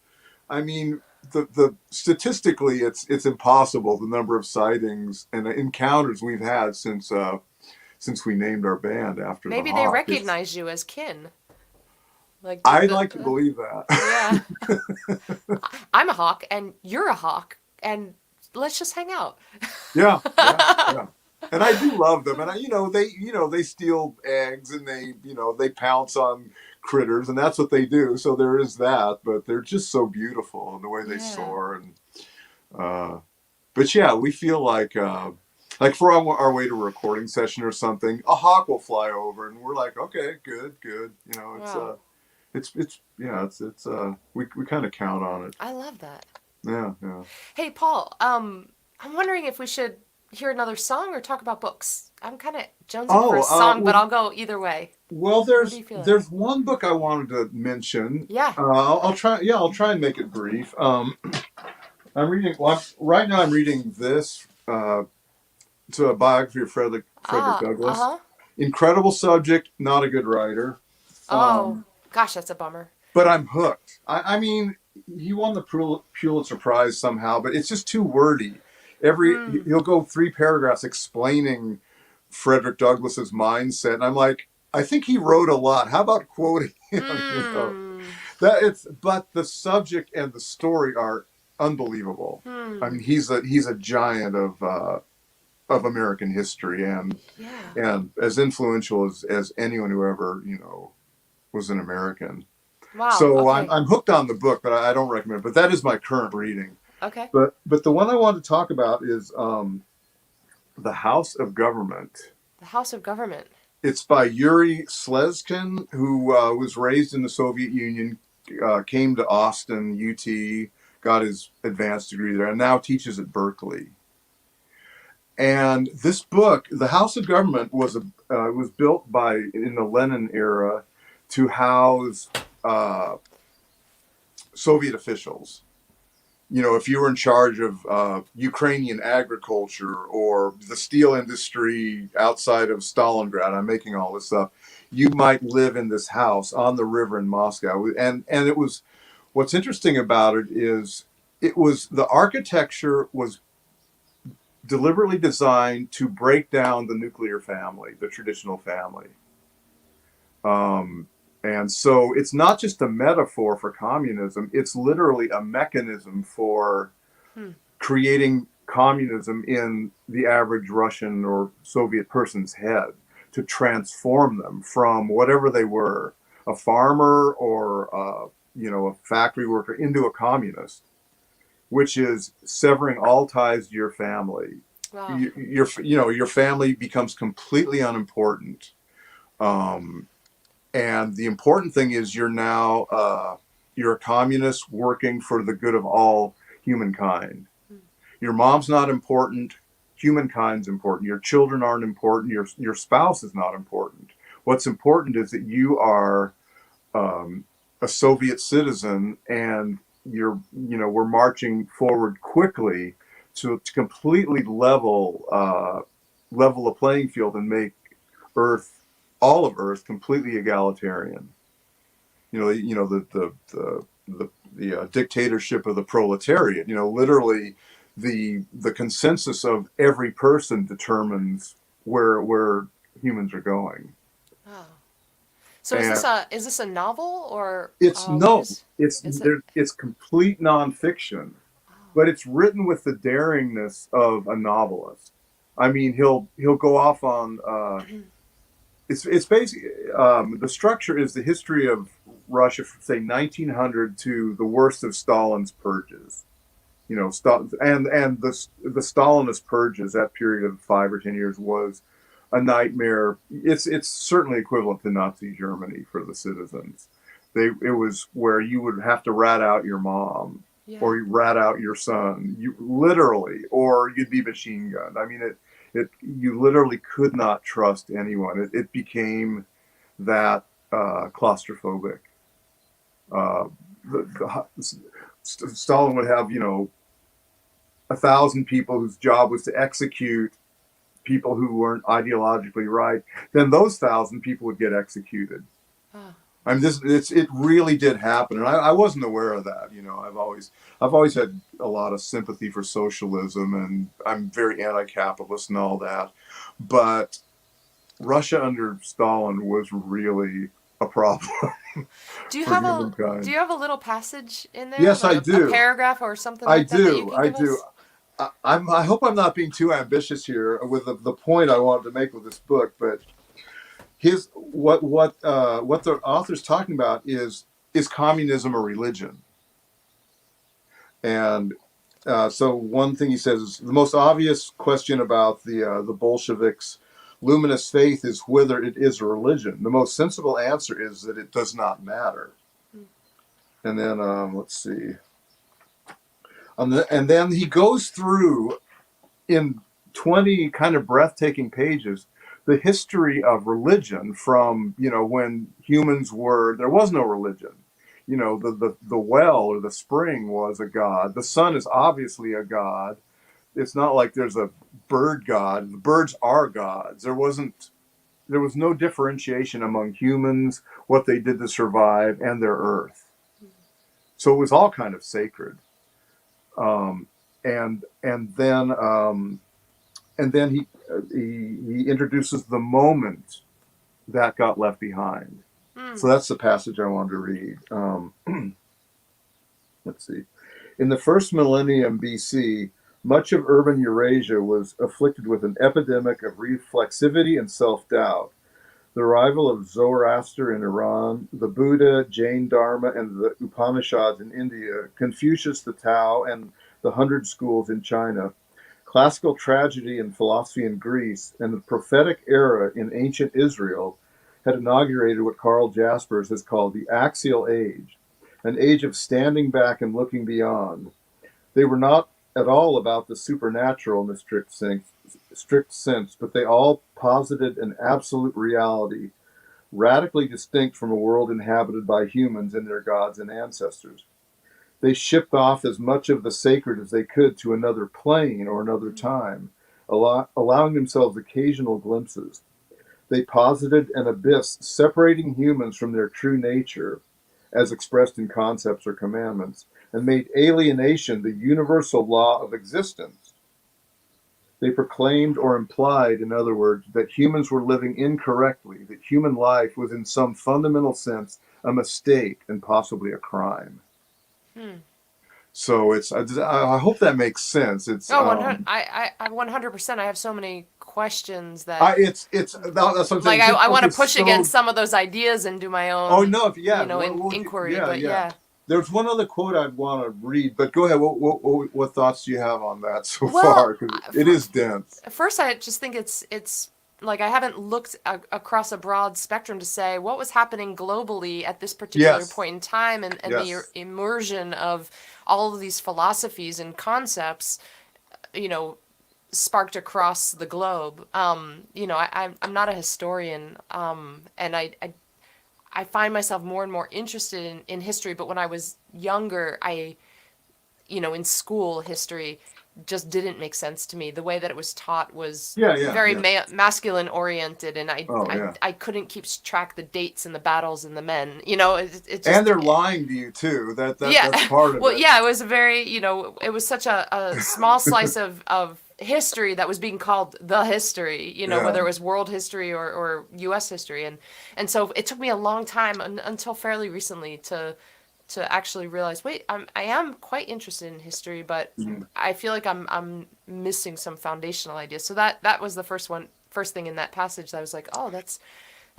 I mean, the statistically, it's impossible the number of sightings and encounters we've had since we named our band after the Maybe they hawk. recognize you as kin. Like I'd like to believe that. Yeah. I'm a hawk and you're a hawk and let's just hang out. Yeah, yeah, yeah. And I do love them, and they steal eggs and they pounce on critters, and that's what they do. So there is that, but they're just so beautiful in the way they Yeah. soar, and but yeah, we feel like for our way to a recording session or something, a hawk will fly over, and we're like, okay, good, good. Wow. It's we kind of count on it. I love that. Yeah, yeah. Hey, Paul, I'm wondering if we should hear another song or talk about books. I'm kind of jonesing for a song, but I'll go either way. Well, What do you feel? there's one book I wanted to mention. Yeah. I'll try. Yeah, I'll try and make it brief. I'm reading. Well, right now I'm reading this. It's a biography of Frederick Douglass. Uh-huh. Incredible subject, not a good writer. Oh, gosh, that's a bummer. But I'm hooked. I mean, he won the Pulitzer Prize somehow, but it's just too wordy. He'll go 3 paragraphs explaining Frederick Douglass's mindset, and I'm like, I think he wrote a lot. How about quoting him? But the subject and the story are unbelievable. I mean, he's a giant of American history, and as influential as anyone who ever was an American. Wow. So okay. I'm hooked on the book, but I don't recommend it. But that is my current reading. Okay. But the one I want to talk about is The House of Government. The House of Government. It's by Yuri Slezkin, who was raised in the Soviet Union, came to Austin, UT, got his advanced degree there, and now teaches at Berkeley. And this book, The House of Government, was built in the Lenin era to house Soviet officials. If you were in charge of Ukrainian agriculture or the steel industry outside of Stalingrad, I'm making all this up, you might live in this house on the river in Moscow. And it was, what's interesting about it is the architecture was deliberately designed to break down the nuclear family, the traditional family. And so it's not just a metaphor for communism, it's literally a mechanism for creating communism in the average Russian or Soviet person's head, to transform them from whatever they were, a farmer or a factory worker, into a communist, which is severing all ties to your family. Wow. Your family becomes completely unimportant. And the important thing is you're a communist working for the good of all humankind. Your mom's not important. Humankind's important. Your children aren't important. Your spouse is not important. What's important is that you are a Soviet citizen, and we're marching forward quickly to completely level the playing field and make all of Earth completely egalitarian. The dictatorship of the proletariat. Literally, the consensus of every person determines where humans are going. Wow. So is this a novel or it's complete nonfiction, but it's written with the daringness of a novelist. I mean, he'll go off on. It's basically the structure is the history of Russia from, say, 1900 to the worst of Stalin's purges. And the Stalinist purges, that period of 5 or 10 years, was a nightmare. It's certainly equivalent to Nazi Germany for the citizens. It was where you would have to rat out your mom Yeah. or you rat out your son, you literally, or you'd be machine gunned. I mean, you literally could not trust anyone. It became that claustrophobic. Uh, Stalin would have, 1,000 people whose job was to execute people who weren't ideologically right. Then those 1,000 people would get executed. Oh. I mean, it really did happen, and I wasn't aware of that. I've always had a lot of sympathy for socialism, and I'm very anti-capitalist and all that. But Russia under Stalin was really a problem Do you for have a do humankind. you have a little passage in there, Yes, like I a do. paragraph or something I like that that you do. can I give do. us? I hope I'm not being too ambitious here with the point I wanted to make with this book, but what the author's talking about is communism a religion? And so one thing he says is the most obvious question about the Bolsheviks' luminous faith is whether it is a religion. The most sensible answer is that it does not matter. And then let's see. And then he goes through in 20 kind of breathtaking pages the history of religion from, when humans there was no religion. The well or the spring was a god. The sun is obviously a god. It's not like there's a bird god. The birds are gods. There was no differentiation among humans, what they did to survive, and their earth. So it was all kind of sacred. Um, and then he introduces the moment that got left behind. So that's the passage I wanted to read. Let's see. In the first millennium BC, much of urban Eurasia was afflicted with an epidemic of reflexivity and self-doubt. The arrival of Zoroaster in Iran, the Buddha, Jain Dharma, and the Upanishads in India, Confucius, the Tao, and the 100 schools in China, classical tragedy and philosophy in Greece, and the prophetic era in ancient Israel had inaugurated what Karl Jaspers has called the axial age, an age of standing back and looking beyond. They were not at all about the supernatural in the strict sense, but they all posited an absolute reality, radically distinct from a world inhabited by humans and their gods and ancestors. They shipped off as much of the sacred as they could to another plane or another time, allowing themselves occasional glimpses. They posited an abyss separating humans from their true nature, as expressed in concepts or commandments, and made alienation the universal law of existence. They proclaimed or implied, in other words, that humans were living incorrectly, that human life was in some fundamental sense a mistake and possibly a crime. Hmm. So I hope that makes sense. It's Oh, 100. I 100%. I have so many questions that, that's what I'm saying. like, This I book want to is push so. against some of those ideas and do my Oh own, no! If, yeah, inquiry. yeah, But yeah. yeah. There's one other quote I'd want to read, but go ahead. What thoughts do you have on that so Well, far? Because it is dense. first, I just think it's like I haven't looked across a broad spectrum to say what was happening globally at this particular Yes, point in time, and the yes, immersion of all of these philosophies and concepts, you know, sparked across the globe. I'm not a historian, and I find myself more and more interested in history. But when I was younger, in school, history just didn't make sense to me. The way that it was taught was yeah, yeah, very yeah. masculine oriented, and I, Oh I yeah. I couldn't keep track the dates and the battles and the men. It And just they're lying to you too. That's yeah. part of Well, it. yeah, it was a very, it was such a small slice of history that was being called the history, Yeah. whether it was world history or US history. And so it took me a long time until fairly recently to actually realize, wait, I am quite interested in history, but Mhm. I feel like I'm missing some foundational ideas. So that was the first thing in that passage that I was like, oh, that's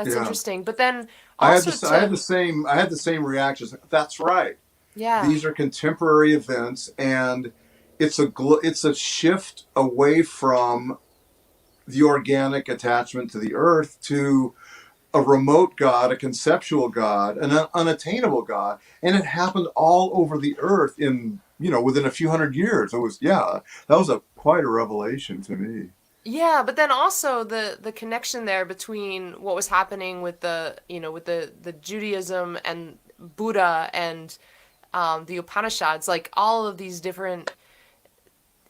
Yeah. interesting. But then I had also this. I had to the same reactions. That's right. yeah. These are contemporary events, and it's a shift away from the organic attachment to the earth to a remote God, a conceptual God, an unattainable God, and it happened all over the earth in within a few hundred years. It was, yeah, that was quite a revelation to me. Yeah, but then also the connection there between what was happening with the with the Judaism and Buddha and the Upanishads, like all of these different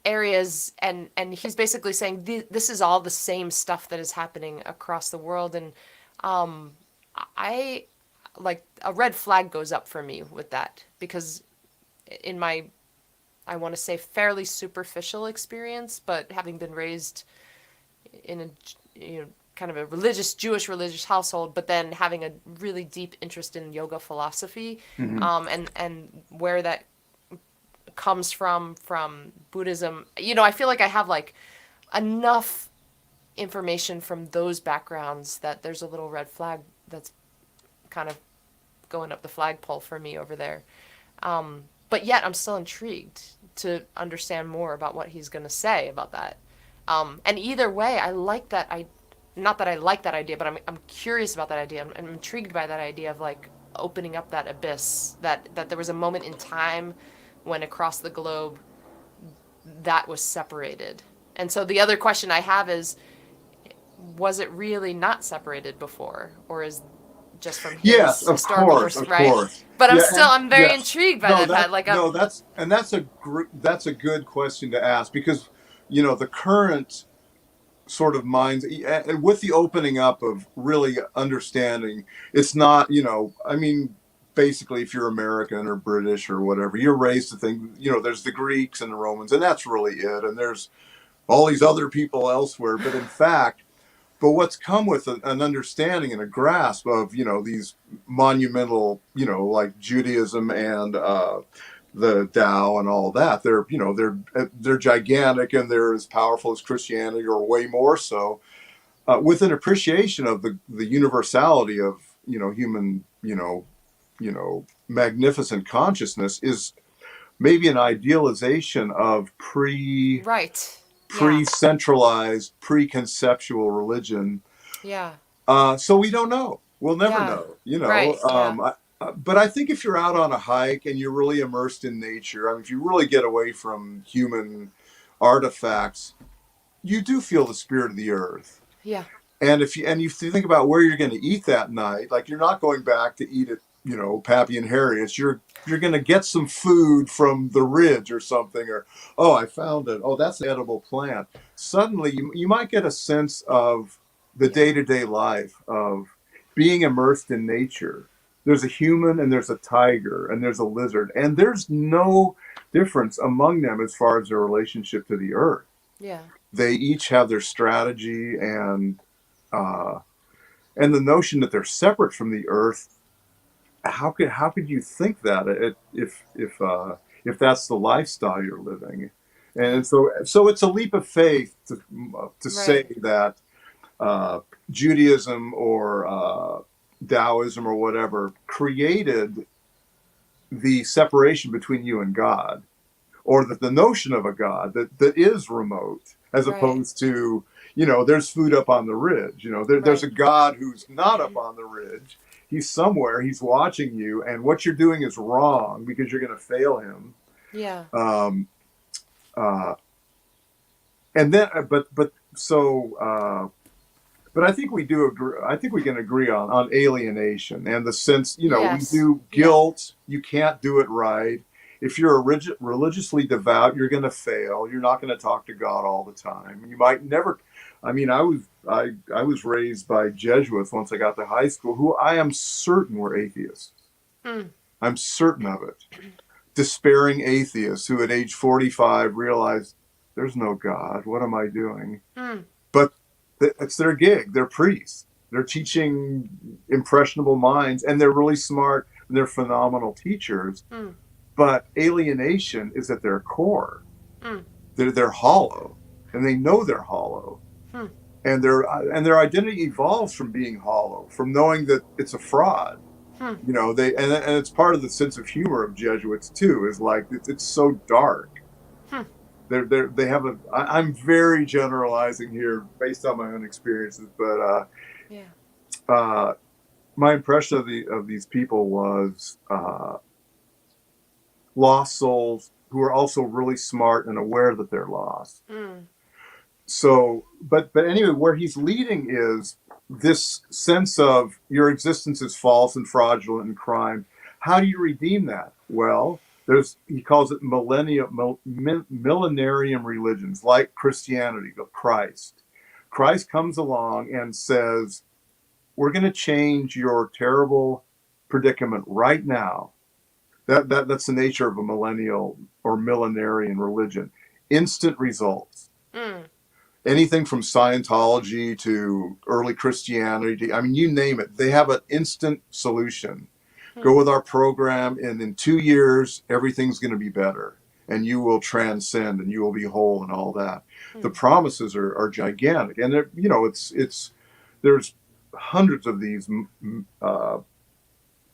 areas, and he's basically saying this is all the same stuff that is happening across the world, and I like a red flag goes up for me with that because in my I want to say fairly superficial experience, but having been raised in a kind of a Jewish religious household, but then having a really deep interest in yoga philosophy, Hmm. and where that comes from Buddhism. I feel like I have like enough information from those backgrounds that there's a little red flag that's kind of going up the flagpole for me over there. But yet I'm still intrigued to understand more about what he's going to say about that. And either way, I like that. Not that I like that idea, but I'm curious about that idea. I'm intrigued by that idea of like opening up that abyss. That there was a moment in time when across the globe that was separated. And so the other question I have is, was it really not separated before, or is just from Yes, his of historical course, of right? course. But Yeah, and I'm very yes. intrigued by No, that, that Pat. Like no, that's a good question to ask because the current sort of minds and with the opening up of really understanding, it's not, I mean, basically if you're American or British or whatever, you're raised to think, there's the Greeks and the Romans and that's really it, and there's all these other people elsewhere, but in fact, what's come with an understanding and a grasp of these monumental, like Judaism and the Tao and all that, they're gigantic and they're as powerful as Christianity or way more so, with an appreciation of the universality of human, magnificent consciousness is maybe an idealization of right. Yeah. pre-centralized, pre-conceptual religion. Yeah. So we don't know. We'll never Yeah. know. Right. Yeah. But I think if you're out on a hike and you're really immersed in nature, I mean, if you really get away from human artifacts, you do feel the spirit of the earth. Yeah. And if you think about where you're going to eat that night, like you're not going back to eat at Pappy and Harriet's. You're going to get some food from the ridge or something, or oh, I found it. Oh, that's an edible plant. Suddenly, you might get a sense of the Yeah. day to day life of being immersed in nature. There's a human and there's a tiger and there's a lizard, and there's no difference among them as far as their relationship to the earth. Yeah. They each have their strategy uh, and the notion that they're separate from the earth. How could you think that if that's the lifestyle you're living? Yeah. And so it's a leap of faith to say Right. that Judaism or Taoism or whatever created the separation between you and God, or that the notion of a God that is remote, as Right. opposed to, there's food up on the ridge. There's Right. a God who's not up on the ridge. He's somewhere. He's watching you, and what you're doing is wrong because you're going to fail him. Yeah. Um, uh, and then, but so, but I think we do agree. I think we can agree on alienation and the sense, we Yes. do Yeah. guilt. You can't do it right. If you're religiously devout, you're going to fail. You're not going to talk to God all the time. You might never. I mean, I was raised by Jesuits once I got to high school, who I am certain were atheists. Hmm. I'm certain of it. Despairing atheists who, at age 45, realized there's no God. What am I doing? Hmm. But it's their gig. They're priests. They're teaching impressionable minds, and they're really smart. And they're phenomenal teachers. Hmm. But alienation is at their core. Hmm. They're hollow, and they know they're hollow, Hmm. and their identity evolves from being hollow, from knowing that it's a fraud. Hmm. And it's part of the sense of humor of Jesuits too. Is like it's so dark. Hmm. They have a. I'm very generalizing here based on my own experiences, but Yeah. uh, my impression of these people was lost souls who are also really smart and aware that they're lost. Mm. So, but anyway, where he's leading is this sense of your existence is false and fraudulent and crime. How do you redeem that? Well, he calls it millenarium religions, like Christianity, Christ. Christ comes along and says, we're going to change your terrible predicament right now. That's the nature of a millennial or millenarian religion. Instant results. Mm. Anything from Scientology to early Christianity, I mean, you name it, they have an instant solution. Hmm. Go with our program, and in 2 years, everything's going to be better, and you will transcend, and you will be whole, and all that. Hmm. The promises are gigantic, and it's there's hundreds of these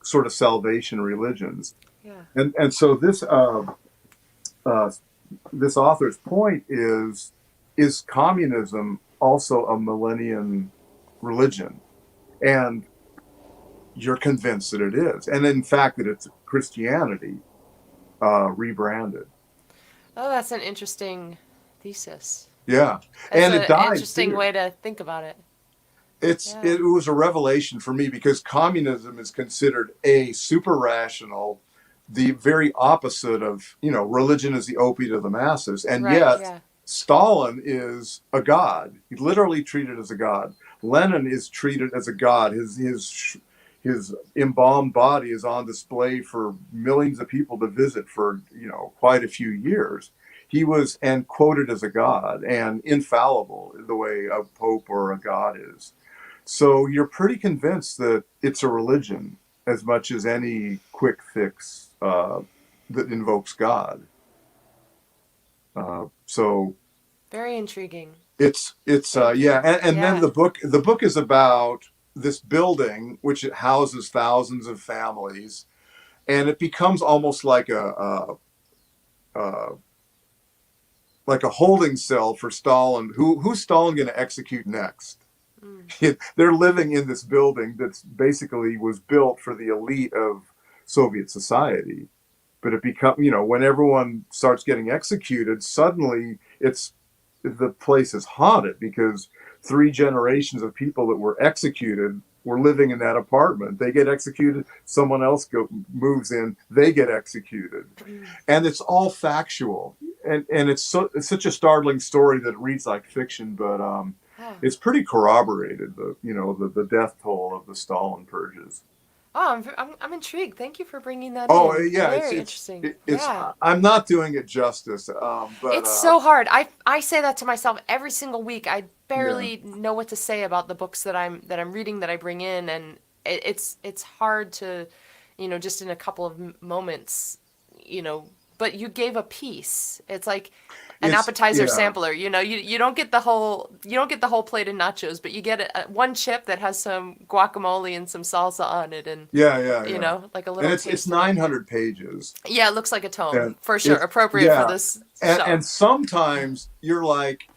sort of salvation religions, Yeah. and so this author's point is communism also a millennium religion? And you're convinced that it is. And in fact, that it's Christianity rebranded. Oh, that's an interesting thesis. Yeah. That's And it an died. interesting Too. way to think about it. It was a revelation for me because communism is considered a super rational, the very opposite of, religion is the opiate of the masses. And Right, yet, yeah. Stalin is a god. He's literally treated as a god. Lenin is treated as a god. His embalmed body is on display for millions of people to visit for, quite a few years. He was and quoted as a god and infallible the way a pope or a god is. So you're pretty convinced that it's a religion as much as any quick fix that invokes God. So Very intriguing. it's yeah, and then Yeah. the book is about this building which it houses thousands of families, and it becomes almost like a holding cell for Stalin. Who's Stalin going to execute next? Mm. They're living in this building that's basically was built for the elite of Soviet society. But it when everyone starts getting executed, suddenly the place is haunted because 3 generations of people that were executed were living in that apartment. They get executed, someone else moves in, they get executed. And it's all factual. And it's such a startling story that it reads like fiction, but it's pretty corroborated, the death toll of the Stalin purges. Oh, I'm intrigued. Thank you for bringing that Oh in. yeah, Very interesting. Yeah. I'm not doing it justice, but It's so hard. I say that to myself every single week. I yeah, barely know what to say about the books that I'm reading, that I bring in, and it's hard to, just in a couple of moments, but you gave a piece. It's like an appetizer yeah, sampler. You don't get the whole plate of nachos, but you get one chip that has some guacamole and some salsa on it, and yeah. like a little. And it's 900 pages. Yeah, it looks like a tome And for sure. Appropriate for this show. and sometimes you're like,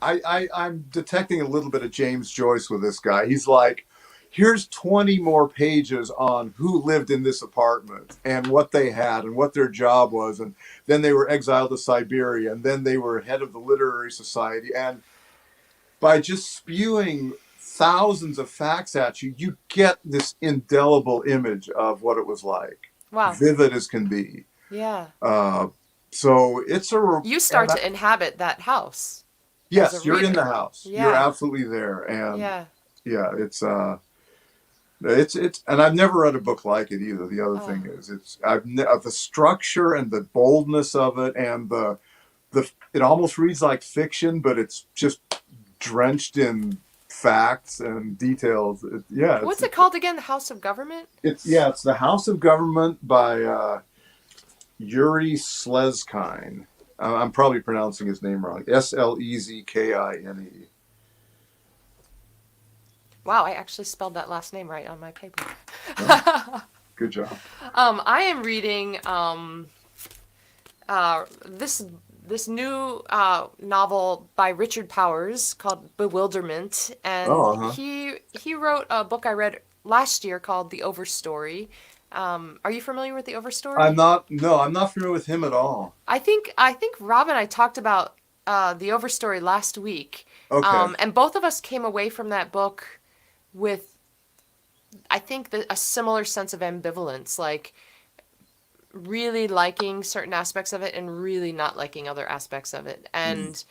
I'm detecting a little bit of James Joyce with this guy. He's like, here's 20 more pages on who lived in this apartment and what they had and what their job was. And then they were exiled to Siberia, and then they were head of the literary society. And by just spewing thousands of facts at you, you get this indelible image of what it was like. Wow. Vivid as can be. Yeah. So it's You start to inhabit that house. Yes, you're in the house. Yeah. You're absolutely there. And yeah, it's and I've never read a book like it either. The other thing is the structure and the boldness of it, and it almost reads like fiction, but it's just drenched in facts and details. What's it called again? The House of Government? It's The House of Government by Yuri Slezkine. I'm probably pronouncing his name wrong. Slezkine. Wow, I actually spelled that last name right on my paper. Oh, good job. I am reading this new novel by Richard Powers called Bewilderment, and he wrote a book I read last year called The Overstory, Are you familiar with the I'm Overstory? not. No, I'm not familiar with him at all. I think Rob and I talked about the Overstory last week, Okay. and both of us came away from that book with I think a similar sense of ambivalence, like really liking certain aspects of it and really not liking other aspects of it, Mm. and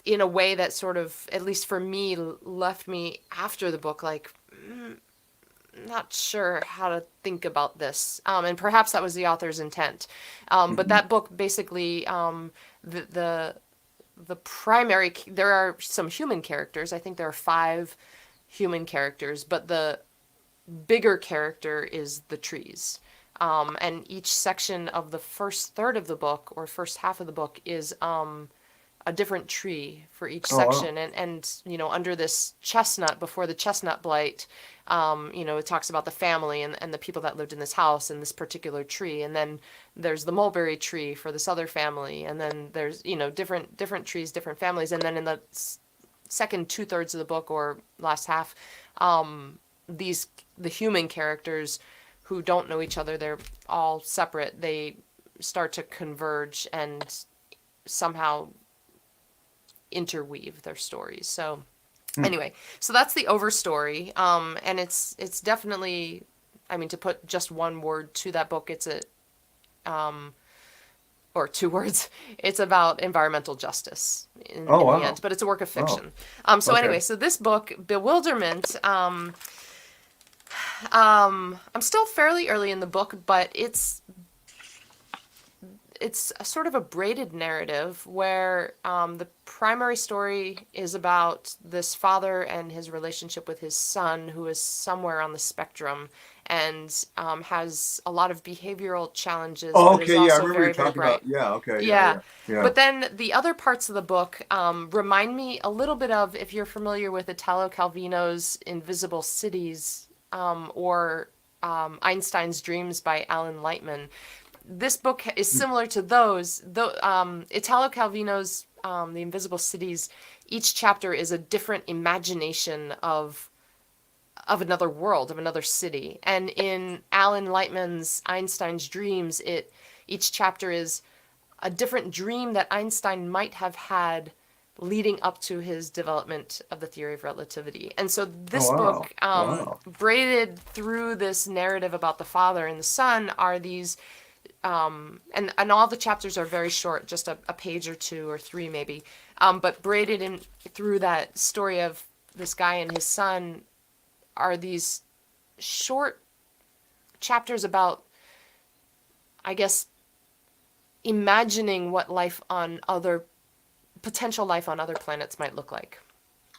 in a way that sort of, at least for me, left me after the book like not sure how to think about this. And perhaps that was the author's intent. But Mhm. that book basically, the, the the primary, there are some human characters. I think there are five human characters, but the bigger character is the trees. And each section of the first third of the book or first half of the book is a different tree for each Oh wow. section. And under this chestnut, before the chestnut blight, it talks about the family and the people that lived in this house and this particular tree. And then there's the mulberry tree for this other family. And then there's, different trees, different families. And then in the second two-thirds of the book or last half, these the human characters who don't know each other, they're all separate. They start to converge and somehow interweave their stories. So Hmm. anyway, so that's the overstory, and it's definitely, I mean, to put just one word to that book, it's a or two words, it's about environmental justice Oh in the end, wow. but it's a work of Oh. fiction. So Okay. anyway, so this book, Bewilderment, I'm still fairly early in the book, but it's a sort of a braided narrative where the primary story is about this father and his relationship with his son, who is somewhere on the spectrum and has a lot of behavioral challenges, Oh, but is okay. Yeah, I also remember you very, very talking about. bright. Yeah. Okay. Yeah. Yeah. Yeah. Yeah. But then the other parts of the book remind me a little bit of, if you're familiar with Italo Calvino's Invisible Cities, or Einstein's Dreams by Alan Lightman. This book is similar to those. Though Italo Calvino's The Invisible Cities, each chapter is a different imagination of another world, of another city. And in Alan Lightman's Einstein's Dreams, each chapter is a different dream that Einstein might have had leading up to his development of the theory of relativity. And so Oh this wow. book, Wow. braided through this narrative about the father and the son, are these and all the chapters are very short, just a page or two or three maybe, but braided in through that story of this guy and his son are these short chapters about, I guess, imagining what life on other potential life on other planets might look like.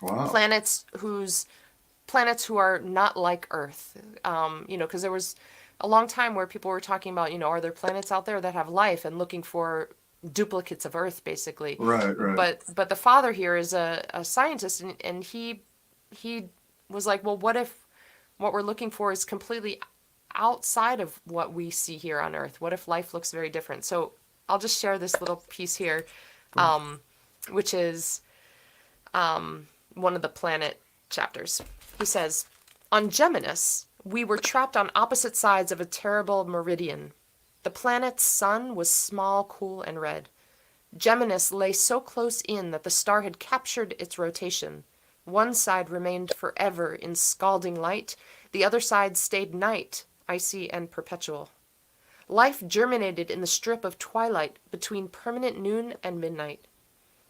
Wow. Planets who are not like Earth. Because there was a long time where people were talking about, are there planets out there that have life, and looking for duplicates of Earth, basically. Right. Right. But the father here is a scientist, and he was like, well, what if what we're looking for is completely outside of what we see here on Earth? What if life looks very different? So I'll just share this little piece here, which is one of the planet chapters. He says, on Geminus, we were trapped on opposite sides of a terrible meridian. The planet's sun was small, cool, and red. Geminus lay so close in that the star had captured its rotation. One side remained forever in scalding light, the other side stayed night, icy and perpetual. Life germinated in the strip of twilight between permanent noon and midnight.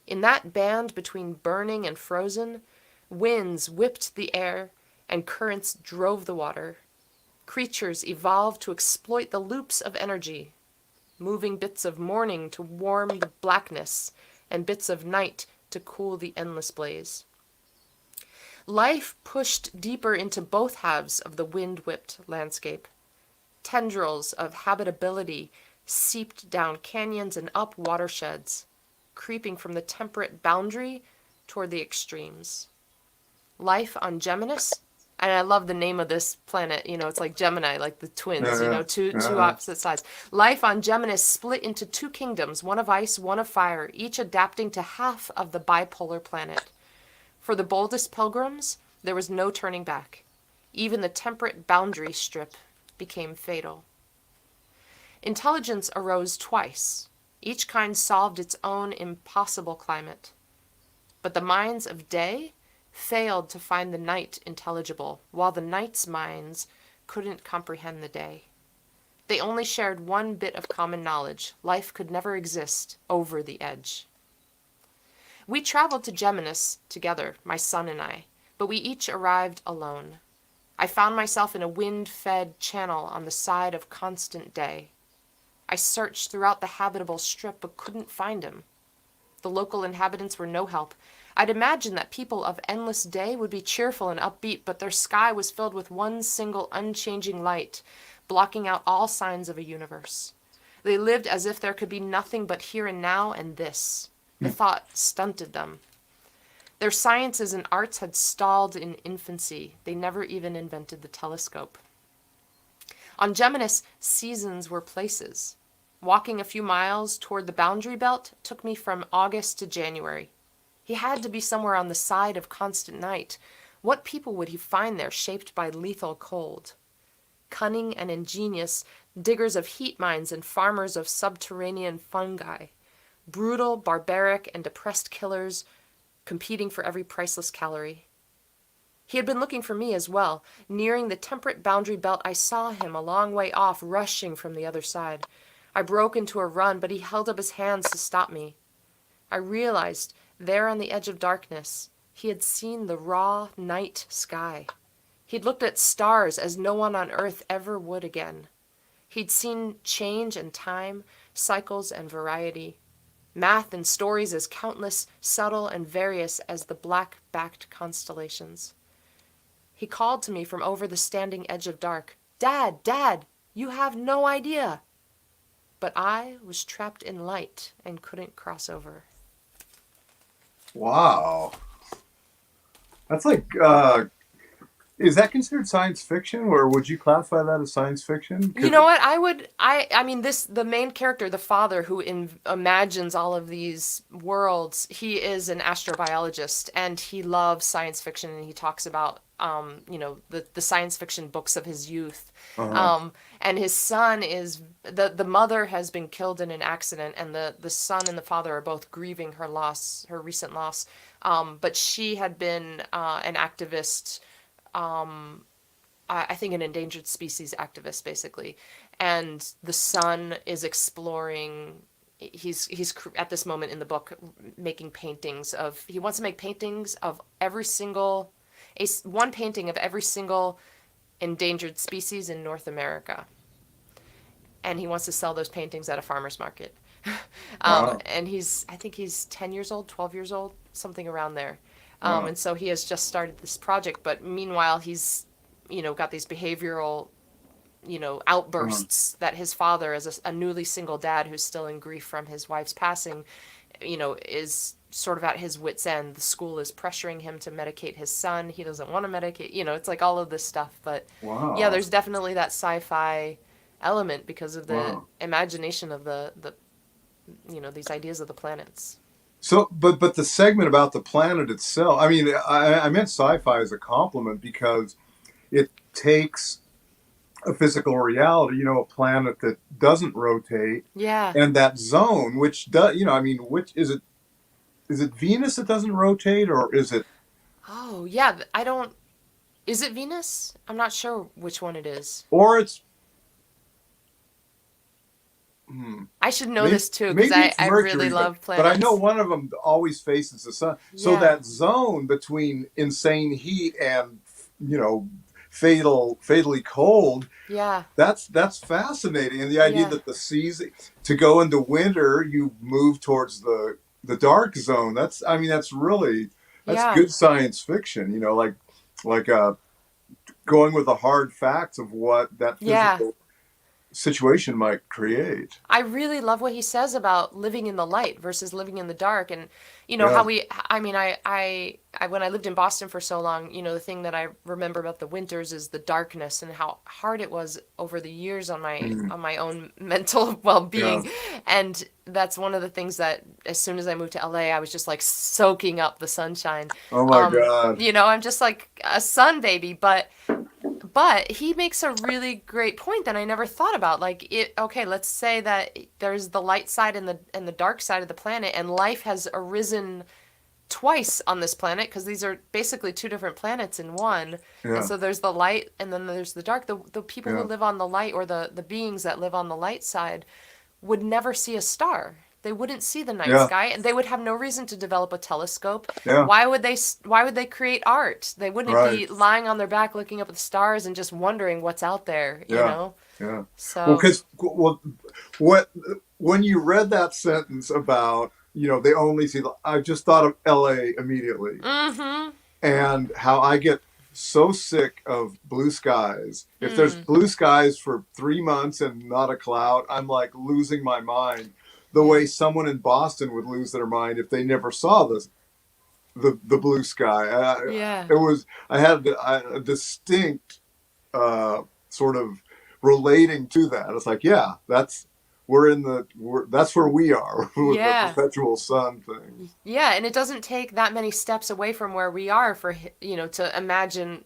In that band between burning and frozen, winds whipped the air and currents drove the water. Creatures evolved to exploit the loops of energy, moving bits of morning to warm the blackness and bits of night to cool the endless blaze. Life pushed deeper into both halves of the wind-whipped landscape. Tendrils of habitability seeped down canyons and up watersheds, creeping from the temperate boundary toward the extremes. Life on Geminus, and I love the name of this planet, it's like Gemini, like the Yeah. twins, Yeah. two Yeah. opposite sides. Life on Geminus split into two kingdoms, one of ice, one of fire, each adapting to half of the bipolar planet. For the boldest pilgrims, there was no turning back. Even the temperate boundary strip became fatal. Intelligence arose twice. Each kind solved its own impossible climate. But the minds of day failed to find the night intelligible, while the night's minds couldn't comprehend the day. They only shared one bit of common knowledge. Life could never exist over the edge. We traveled to Geminus together, my son and I, but we each arrived alone. I found myself in a wind-fed channel on the side of constant day. I searched throughout the habitable strip but couldn't find him. The local inhabitants were no help. I'd imagined that people of endless day would be cheerful and upbeat, but their sky was filled with one single unchanging light, blocking out all signs of a universe. They lived as if there could be nothing but here and now and this. The thought stunted them. Their sciences and arts had stalled in infancy. They never even invented the telescope. On Geminus, seasons were places. Walking a few miles toward the boundary belt took me from August to January. He had to be somewhere on the side of constant night. What people would he find there shaped by lethal cold? Cunning and ingenious, diggers of heat mines and farmers of subterranean fungi. Brutal, barbaric, and depressed killers competing for every priceless calorie. He had been looking for me as well. Nearing the temperate boundary belt, I saw him a long way off, rushing from the other side. I broke into a run, but he held up his hands to stop me. I realized, there on the edge of darkness, he had seen the raw night sky. He'd looked at stars as no one on earth ever would again. He'd seen change and time, cycles and variety, math and stories as countless, subtle, and various as the black-backed constellations. He called to me from over the standing edge of dark, "Dad, Dad, you have no idea." But I was trapped in light and couldn't cross over. Wow. That's like, is that considered science fiction, or would you classify that as science fiction? You know what? I mean, the main character, the father who imagines all of these worlds, he is an astrobiologist and he loves science fiction, and he talks about, the science fiction books of his youth. And his son is, the mother has been killed in an accident, and the son and the father are both grieving her loss, her recent loss. But she had been an activist, I think an endangered species activist, basically. And the son is exploring, he's at this moment in the book making paintings of, he wants to make paintings of one painting of every single endangered species in North America. And he wants to sell those paintings at a farmer's market. Wow. And I think he's 10 years old, 12 years old, something around there. And so he has just started this project, but meanwhile he's, got these behavioral, outbursts that his father, as a newly single dad who's still in grief from his wife's passing, is sort of at his wit's end. The school is pressuring him to medicate his son. He doesn't want to medicate, it's like all of this stuff. But Wow. yeah, there's definitely that sci-fi element because of the imagination of the these ideas of the planets. So, but the segment about the planet itself, I mean, I meant sci-fi as a compliment because it takes a physical reality, a planet that doesn't rotate, Yeah. and that zone, which does, which is it? Is it Venus that doesn't rotate, or is it? Oh, yeah. Is it Venus? I'm not sure which one it is. Or it's. I should know this too, because Maybe it's I Mercury, really love planets. But I know one of them always faces the sun. So Yeah. that zone between insane heat and, fatally cold. Yeah. That's fascinating. And the idea that the season, to go into winter, you move towards the dark zone. That's good science fiction. Like going with the hard facts of what that physical situation might create. I really love what he says about living in the light versus living in the dark, and how I when I lived in Boston for so long, the thing that I remember about the winters is the darkness and how hard it was over the years on my own mental well-being. And that's one of the things that as soon as I moved to LA, I was just like soaking up the sunshine. Oh my God. I'm just like a sun baby, but But he makes a really great point that I never thought about. Okay, let's say that there's the light side and the dark side of the planet, and life has arisen twice on this planet because these are basically two different planets in one. And Yeah. so there's the light and then there's the dark. The people who Yeah. live on the light, or the beings that live on the light side, would never see a star. They wouldn't see the night Yeah. sky, and they would have no reason to develop a telescope. Yeah. Why would they create art? They wouldn't Right. be lying on their back looking up at the stars and just wondering what's out there, you Yeah. know? Yeah. So Well, because what when you read that sentence about, they only see, I just thought of L.A. immediately, Mhm. and how I get so sick of blue skies. If there's blue skies for 3 months and not a cloud, I'm like losing my mind. The way someone in Boston would lose their mind if they never saw the blue sky. Yeah. I had a distinct sort of relating to that. It's like, yeah, that's where we are with Yeah. the perpetual sun thing. Yeah, and it doesn't take that many steps away from where we are for to imagine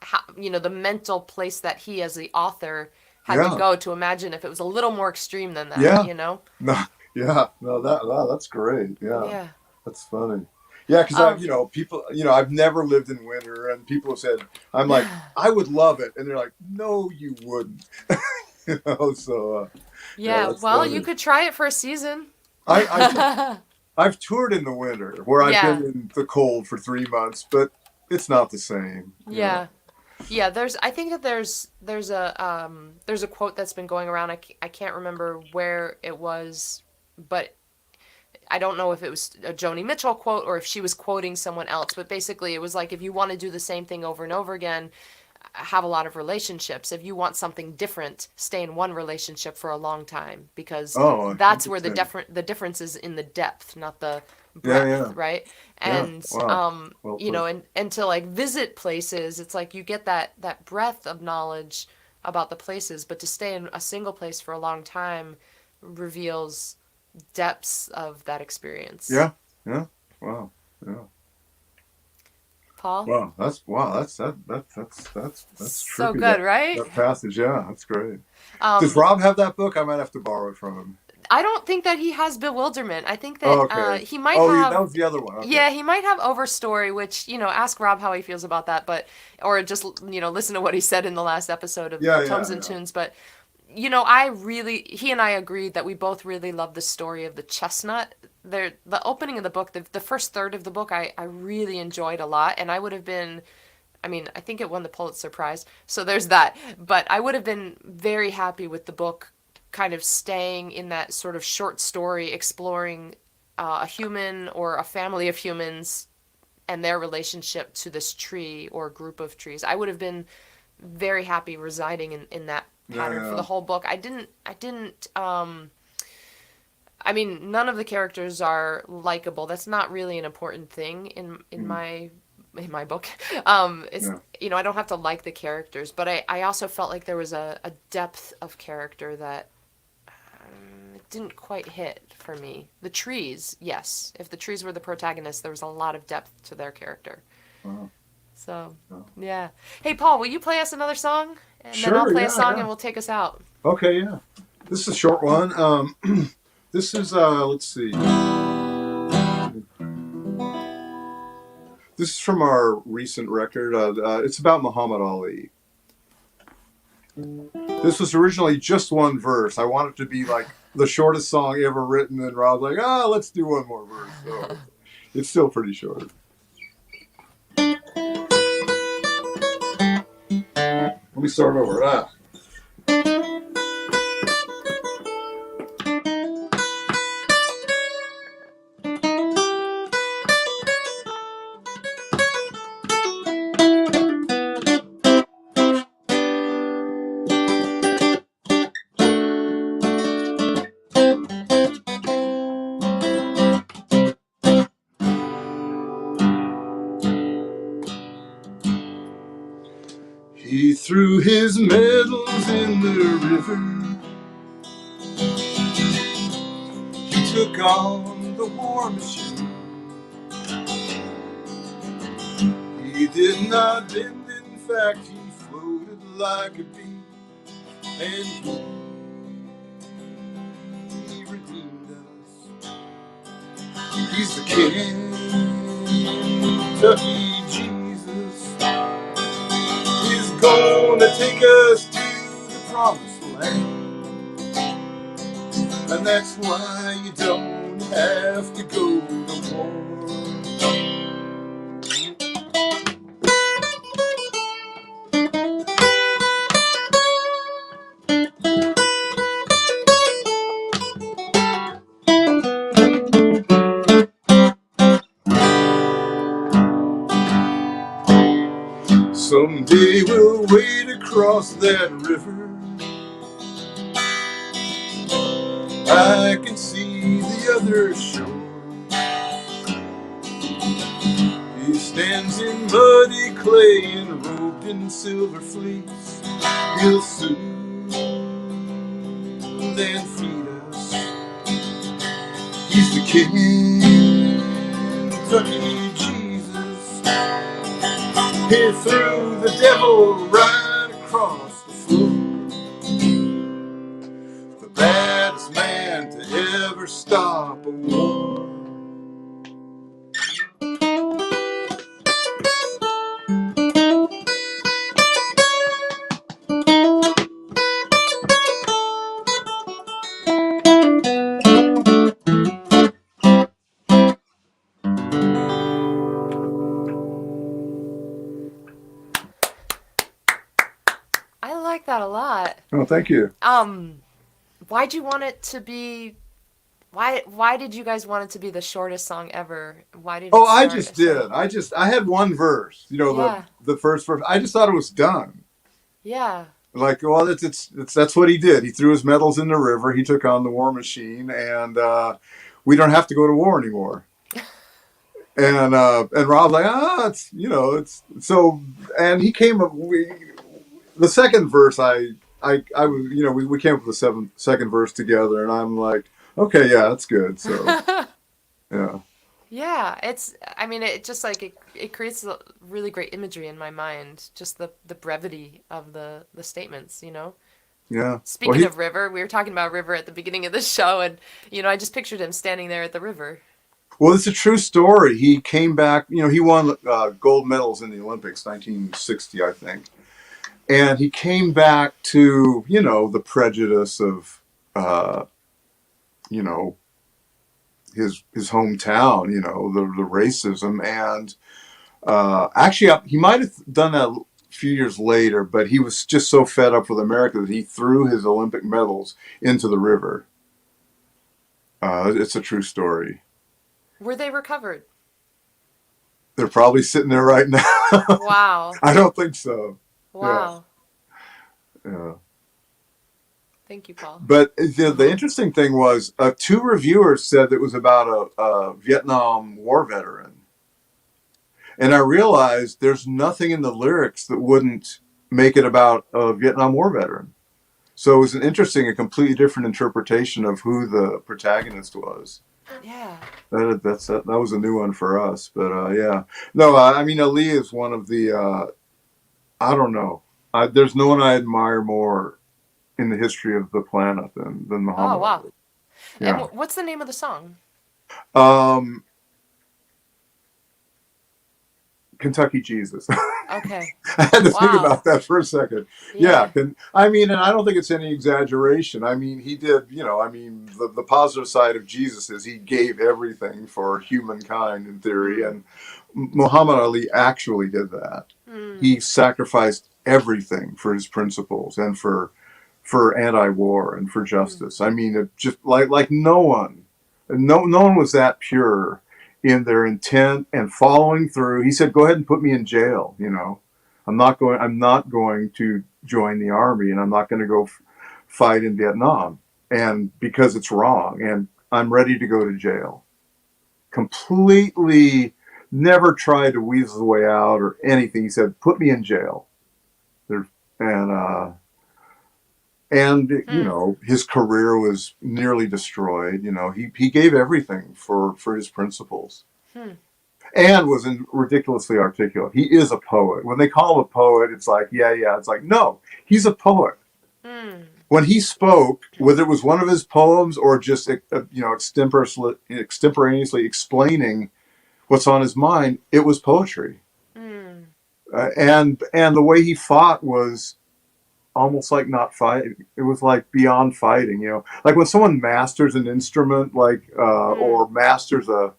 how, the mental place that he as the author had Yeah. to go to imagine if it was a little more extreme than that, Yeah. you know? No, yeah, no, that's great. Yeah, Yeah. that's funny. Yeah, because people, I've never lived in winter, and people have said, I'm like, I would love it, and they're like, no, you wouldn't. So Yeah, that's well, funny. you could try it for a season. I've toured in the winter where I've Yeah. been in the cold for 3 months, but it's not the same. Yeah. Yeah, I think that there's a quote that's been going around. I can't remember where it was, but I don't know if it was a Joni Mitchell quote or if she was quoting someone else, but basically it was like, if you want to do the same thing over and over again, have a lot of relationships. If you want something different, stay in one relationship for a long time, because Oh, that's where the 100%. difference is in the depth, not the Yeah, breadth, yeah. right? Yeah. And Wow. Well put. and to like visit places, it's like you get that breadth of knowledge about the places, but to stay in a single place for a long time reveals depths of that experience. Yeah. Yeah. Wow. Yeah. Paul? Wow. That's So trippy, good, right? that passage. Yeah, that's great. Does Rob have that book? I might have to borrow it from him. I don't think that he has Bewilderment. I think that Oh, okay. he might Oh, have. that was the other one. Okay. Yeah, he might have Overstory, which, ask Rob how he feels about that, or just, listen to what he said in the last episode of Yeah, Tomes yeah, and yeah. Tunes. But, he and I agreed that we both really love the story of the chestnut. The opening of the book, the first third of the book, I really enjoyed a lot, and I would have been, I think it won the Pulitzer Prize, so there's that. But I would have been very happy with the book kind of staying in that sort of short story, exploring a human or a family of humans and their relationship to this tree or group of trees. I would have been very happy residing in that pattern for the whole book. None of the characters are likable. That's not really an important thing in my book. I don't have to like the characters, but I also felt like there was a depth of character that didn't quite hit for me. The trees, yes. If the trees were the protagonists, there was a lot of depth to their character. Wow. So, Wow. yeah. Hey, Paul, will you play us another song? And Sure, then I'll play yeah, a song yeah. and we'll take us out. Okay, yeah. This is a short one. This is, let's see. This is from our recent record. It's about Muhammad Ali. This was originally just one verse. I want it to be like the shortest song ever written, and Rob's like, let's do one more verse. So it's still pretty short. Let me start over. He threw his medals in the river. He took on the war machine. He did not bend, in fact, he floated like a bee, and he redeemed us. He's the Kentucky Jesus. He's gonna take us to the promised land, and that's why you don't have to go to war. Someday we'll wade across that river. I can see the other shore. He stands in muddy clay and robed in silver fleece. He'll soothe and feed us. He's the Kentucky Jesus. He threw the devil right across the floor. The baddest man to ever stop a war. I like that a lot. Oh, thank you. Why'd you want it to be? Why did you guys want it to be the shortest song ever? Why did it Oh, I start just as did. so? I had one verse, Yeah, the first verse. I just thought it was done. yeah. Like, well, that's what he did. He threw his medals in the river. He took on the war machine, and we don't have to go to war anymore. And Rob's like, it's so. And he came up. The second verse, I was, we came up with the second verse together, and I'm like, okay, yeah, that's good. So yeah. Yeah, I mean, it just like it creates a really great imagery in my mind. Just the brevity of the statements, you know? Yeah. Well, Speaking of river, we were talking about river at the beginning of the show, and, I just pictured him standing there at the river. it's a true story. He came back, he won gold medals in the Olympics, 1960, I think. And he came back to, the prejudice of, you know, his hometown, the racism. And actually, he might have done that a few years later, but he was just so fed up with America that he threw his Olympic medals into the river. It's a true story. Were they recovered? They're probably sitting there right now. Wow. I don't think so. Yeah, Wow. yeah. Thank you, Paul. But the interesting thing was, two reviewers said it was about a Vietnam War veteran, and I realized there's nothing in the lyrics that wouldn't make it about a Vietnam War veteran. So it was a completely different interpretation of who the protagonist was. Yeah. That was a new one for us. But yeah, no, I mean, Ali is one of the. I don't know. There's no one I admire more in the history of the planet than Oh, Muhammad wow. Ali. And Yeah. what's the name of the song? Um, Kentucky Jesus. Okay. I had to think Wow. about that for a second. Yeah, Yeah. I mean, and I don't think it's any exaggeration. I mean, he did, the positive side of Jesus is he gave everything for humankind in theory, Mm. and Muhammad Ali actually did that. Mm. He sacrificed everything for his principles and for anti-war and for Mm. justice. I mean, it just like no one was that pure in their intent and following through. He said, "Go ahead and put me in jail." I'm not going to join the army, and I'm not going to go fight in Vietnam, and because it's wrong, and I'm ready to go to jail. Completely, never tried to weasel his way out or anything. He said, "Put me in jail." There, and Hmm. his career was nearly destroyed. He gave everything for his principles. Hmm. and was ridiculously articulate. He is a poet. When they call him a poet, it's like, yeah. It's like, no, he's a poet. When he spoke, whether it was one of his poems or just extemporaneously explaining what's on his mind, it was poetry. And the way he fought was almost like not fighting. It was like beyond fighting. Like when someone masters an instrument, or masters a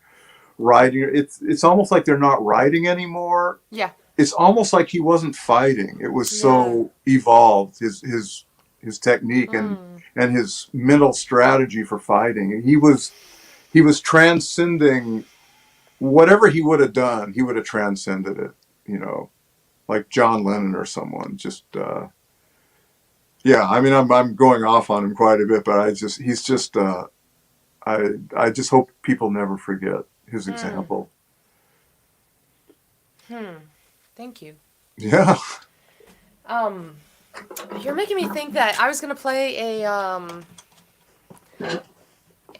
writing, it's almost like they're not writing anymore. Yeah. It's almost like he wasn't fighting. It was so evolved, his technique and his mental strategy for fighting. He was transcending whatever he would have done. He would have transcended it. Like John Lennon or someone. Just I mean, I'm going off on him quite a bit, but I just hope people never forget his example. Thank you. Yeah. You're making me think that I was gonna play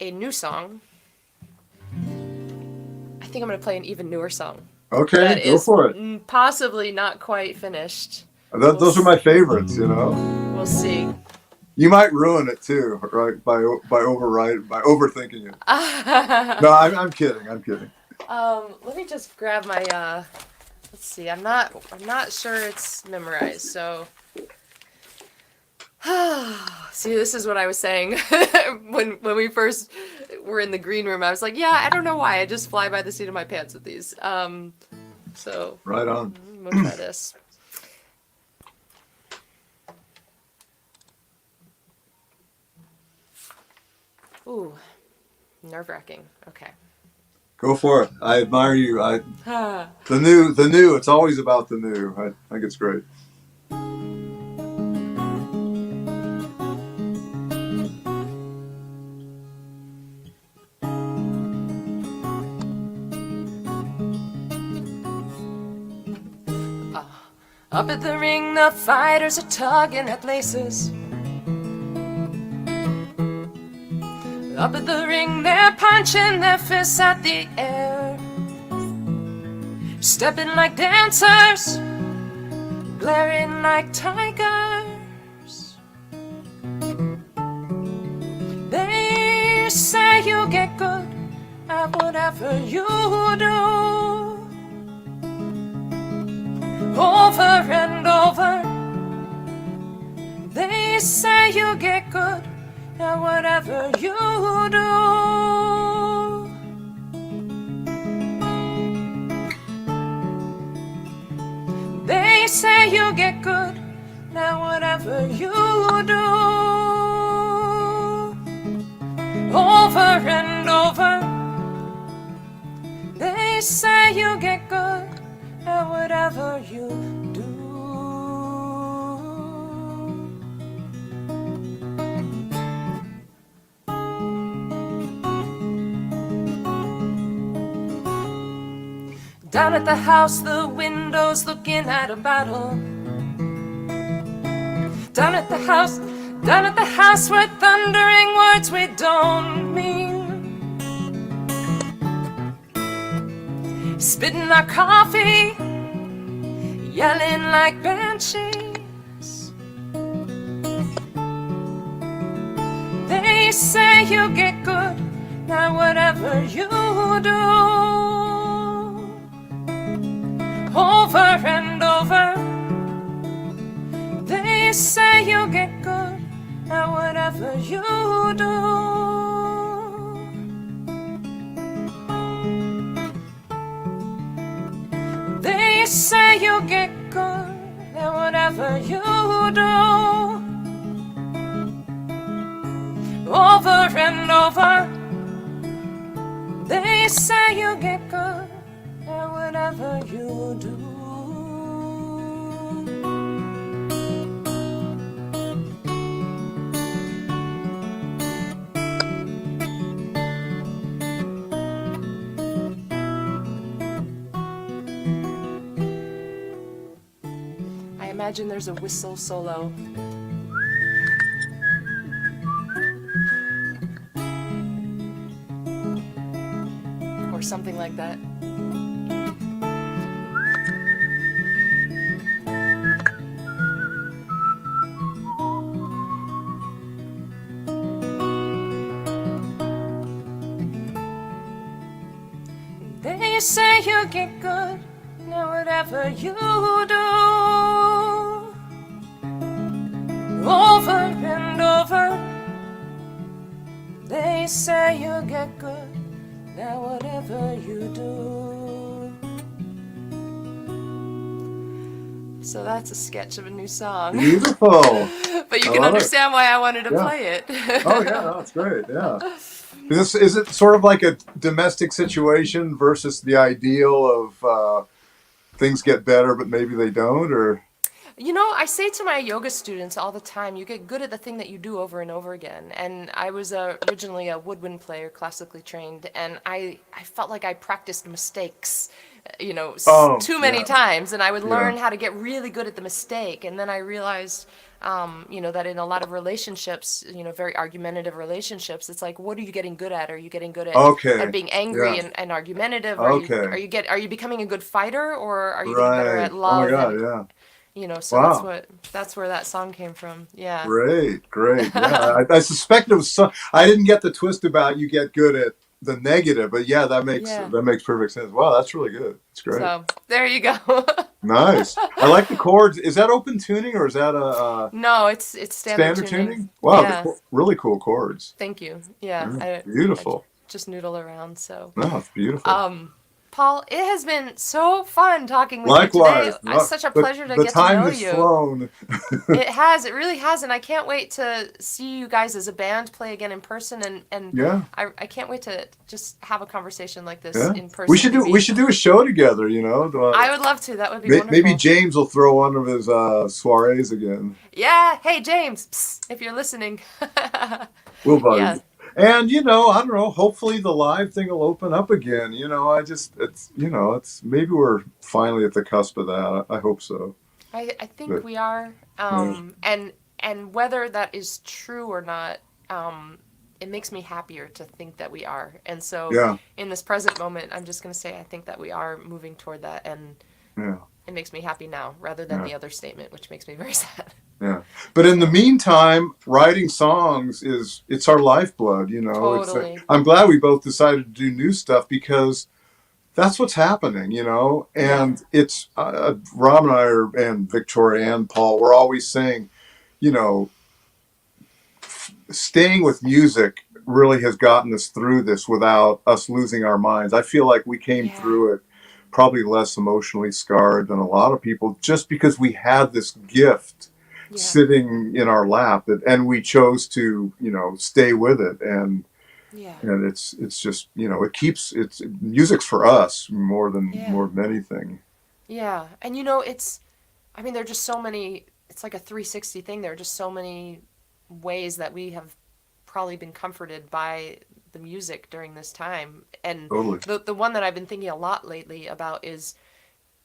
a new song. I think I'm gonna play an even newer song. Okay, that go for it. Possibly not quite finished. Those are my favorites. We'll see. You might ruin it too, right? By overthinking it. No, I'm kidding. Let me just grab my. Let's see. I'm not sure it's memorized. So. See, this is what I was saying when we first were in the green room. I was like, yeah, I don't know why. I just fly by the seat of my pants with these. So. Right on. We'll try this. Ooh, nerve-wracking. Okay. Go for it. I admire you. The new. It's always about the new. I think it's great. Up at the ring, the fighters are tugging at laces. Up at the ring, they're punching their fists at the air, stepping like dancers, glaring like tigers. They say you get good at whatever you do. Over and over, they say you get good at whatever you do. They say you get good at whatever you do. Over and over, they say you get good at whatever you do. Down at the house, the windows looking at a battle. Down at the house we're thundering words we don't mean. Spitting our coffee, yelling like banshees. They say you get good at whatever you do. Over and over, they say you get good at whatever you do. They say you get good at whatever you do. Over and over, they say you get good at whatever you do. I imagine there's a whistle solo. Or something like that. They say you get good, now whatever you do, over and over. They say you get good, now whatever you do. So that's a sketch of a new song. Beautiful. But you I can love it. understand why I wanted to Yeah. play it. Oh yeah, no, that's great. Yeah. Is it sort of like a domestic situation versus the ideal of things get better, but maybe they don't, or? You know, I say to my yoga students all the time, you get good at the thing that you do over and over again. And I was originally a woodwind player, classically trained, and I felt like I practiced mistakes, Oh, too many yeah, times, and I would yeah. learn how to get really good at the mistake. And then I realized, that in a lot of relationships, very argumentative relationships, it's like, what are you getting good at? Are you getting good at Okay. being angry Yeah. and argumentative? Okay. Are you becoming a good fighter, or are you getting better Right. at Oh my love God. and Yeah. so Wow. that's where that song came from. Yeah. Great. Great. Yeah. I suspect it was so. I didn't get the twist about you get good at the negative, but yeah, Yeah. that makes perfect sense. Wow, that's really good. It's great. So there you go. Nice. I like the chords. Is that open tuning or is that a No, it's standard standard tuning. tuning? Wow, Yeah. really cool chords. Thank you. Yeah. Yeah, I beautiful. just noodle around. So, No, it's beautiful. Paul, it has been so fun talking with you today. Likewise. It's such a pleasure to The get to time know has you. flown. It has. It really has, and I can't wait to see you guys as a band play again in person. And Yeah. I can't wait to just have a conversation like this Yeah. in person. We should do a show together, I would love to. That would be Maybe wonderful. James will throw one of his soirees again. Yeah. Hey, James, psst, if you're listening. We'll bug Yeah. him. And I don't know. Hopefully, the live thing will open up again. It's maybe we're finally at the cusp of that. I hope so. I think But, we are. yeah. And whether that is true or not, it makes me happier to think that we are. And so Yeah. in this present moment, I'm just going to say I think that we are moving toward that, and Yeah. it makes me happy now rather than Yeah. the other statement, which makes me very sad. Yeah. But in the meantime, writing songs it's our lifeblood. Totally. I'm glad we both decided to do new stuff because that's what's happening. Yeah. And it's Rob and I and Victoria and Paul, we're always saying, you know, staying with music really has gotten us through this without us losing our minds. I feel like we came Yeah. through it probably less emotionally scarred than a lot of people just because we had this gift Yeah. sitting in our lap and we chose to, stay with it. And Yeah. it's just, it's music's for us more than Yeah. anything. Yeah. And there are just so many, it's like a 360 thing. There are just so many ways that we have probably been comforted by the music during this time. And Totally. the one that I've been thinking a lot lately about is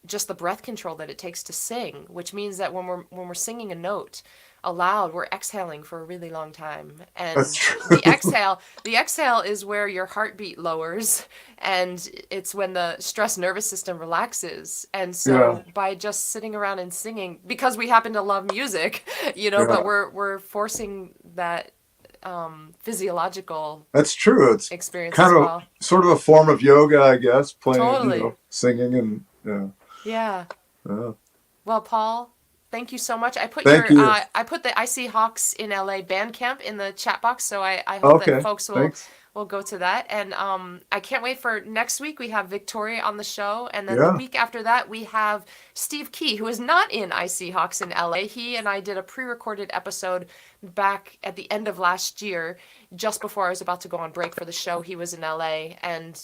just the breath control that it takes to sing, which means that when we're singing a note aloud, we're exhaling for a really long time. And That's true. the exhale is where your heartbeat lowers, and it's when the stress nervous system relaxes. And so by just sitting around and singing, because we happen to love music, but we're forcing that physiological That's true. It's experience kind as of well. sort of a form of yoga, I guess, playing, Totally. singing and yeah. Yeah. Yeah. Well, Paul, thank you so much. I put Thank you. I put the I See Hawks in LA Bandcamp in the chat box, so I hope Okay. that folks Thanks. will go to that. And I can't wait for next week. We have Victoria on the show, and then Yeah. the week after that we have Steve Key, who is not in I See Hawks in LA. He and I did a pre-recorded episode back at the end of last year, just before I was about to go on break for the show. He was in LA, and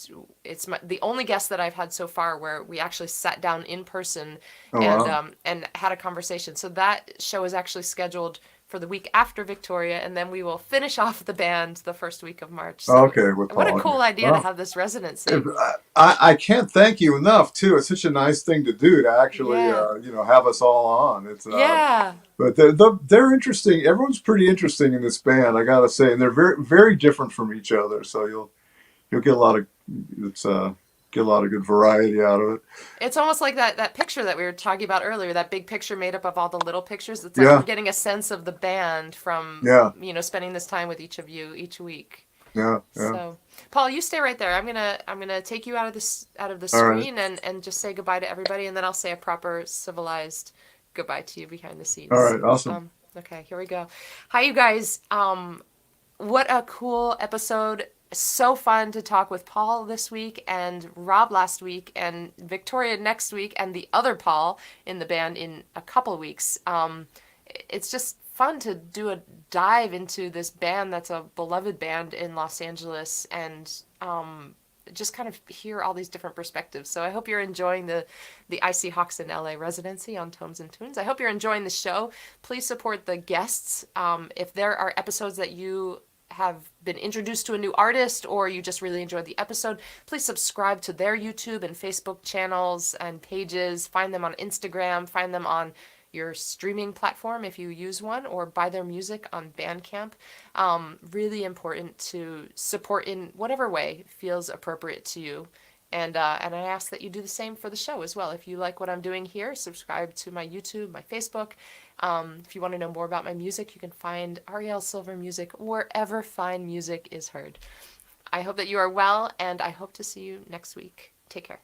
it's the only guest that I've had so far where we actually sat down in person Oh, and wow. and had a conversation. So that show is actually scheduled for the week after Victoria, and then we will finish off the band the first week of March. So Okay, with what a Paul. cool idea Wow. to have this residency. I can't thank you enough too. It's such a nice thing to do to actually Yeah. have us all on. It's Yeah. But they're interesting. Everyone's pretty interesting in this band, I gotta say, and they're very very different from each other. So you'll get a lot of get a lot of good variety out of it. It's almost like that picture that we were talking about earlier, that big picture made up of all the little pictures. It's like Yeah. we're getting a sense of the band from, Yeah. spending this time with each of you each week. Yeah, yeah. So, Paul, you stay right there. I'm gonna take you out of the All right, screen and just say goodbye to everybody, and then I'll say a proper civilized goodbye to you behind the all scenes. right, awesome. Okay, here we go. Hi, you guys. What a cool episode. So fun to talk with Paul this week and Rob last week and Victoria next week and the other Paul in the band in a couple weeks. It's just fun to do a dive into this band that's a beloved band in Los Angeles and just kind of hear all these different perspectives. So I hope you're enjoying the Icy Hawks in LA residency on Tones and Tunes. I hope you're enjoying the show. Please support the guests. If there are episodes that you have been introduced to a new artist or you just really enjoyed the episode, please subscribe to their YouTube and Facebook channels and pages. Find them on Instagram, find them on your streaming platform if you use one, or buy their music on Bandcamp. Really important to support in whatever way feels appropriate to you. And I ask that you do the same for the show as well. If you like what I'm doing here, subscribe to my YouTube, my Facebook. If you want to know more about my music, you can find Arielle Silver music wherever fine music is heard. I hope that you are well, and I hope to see you next week. Take care.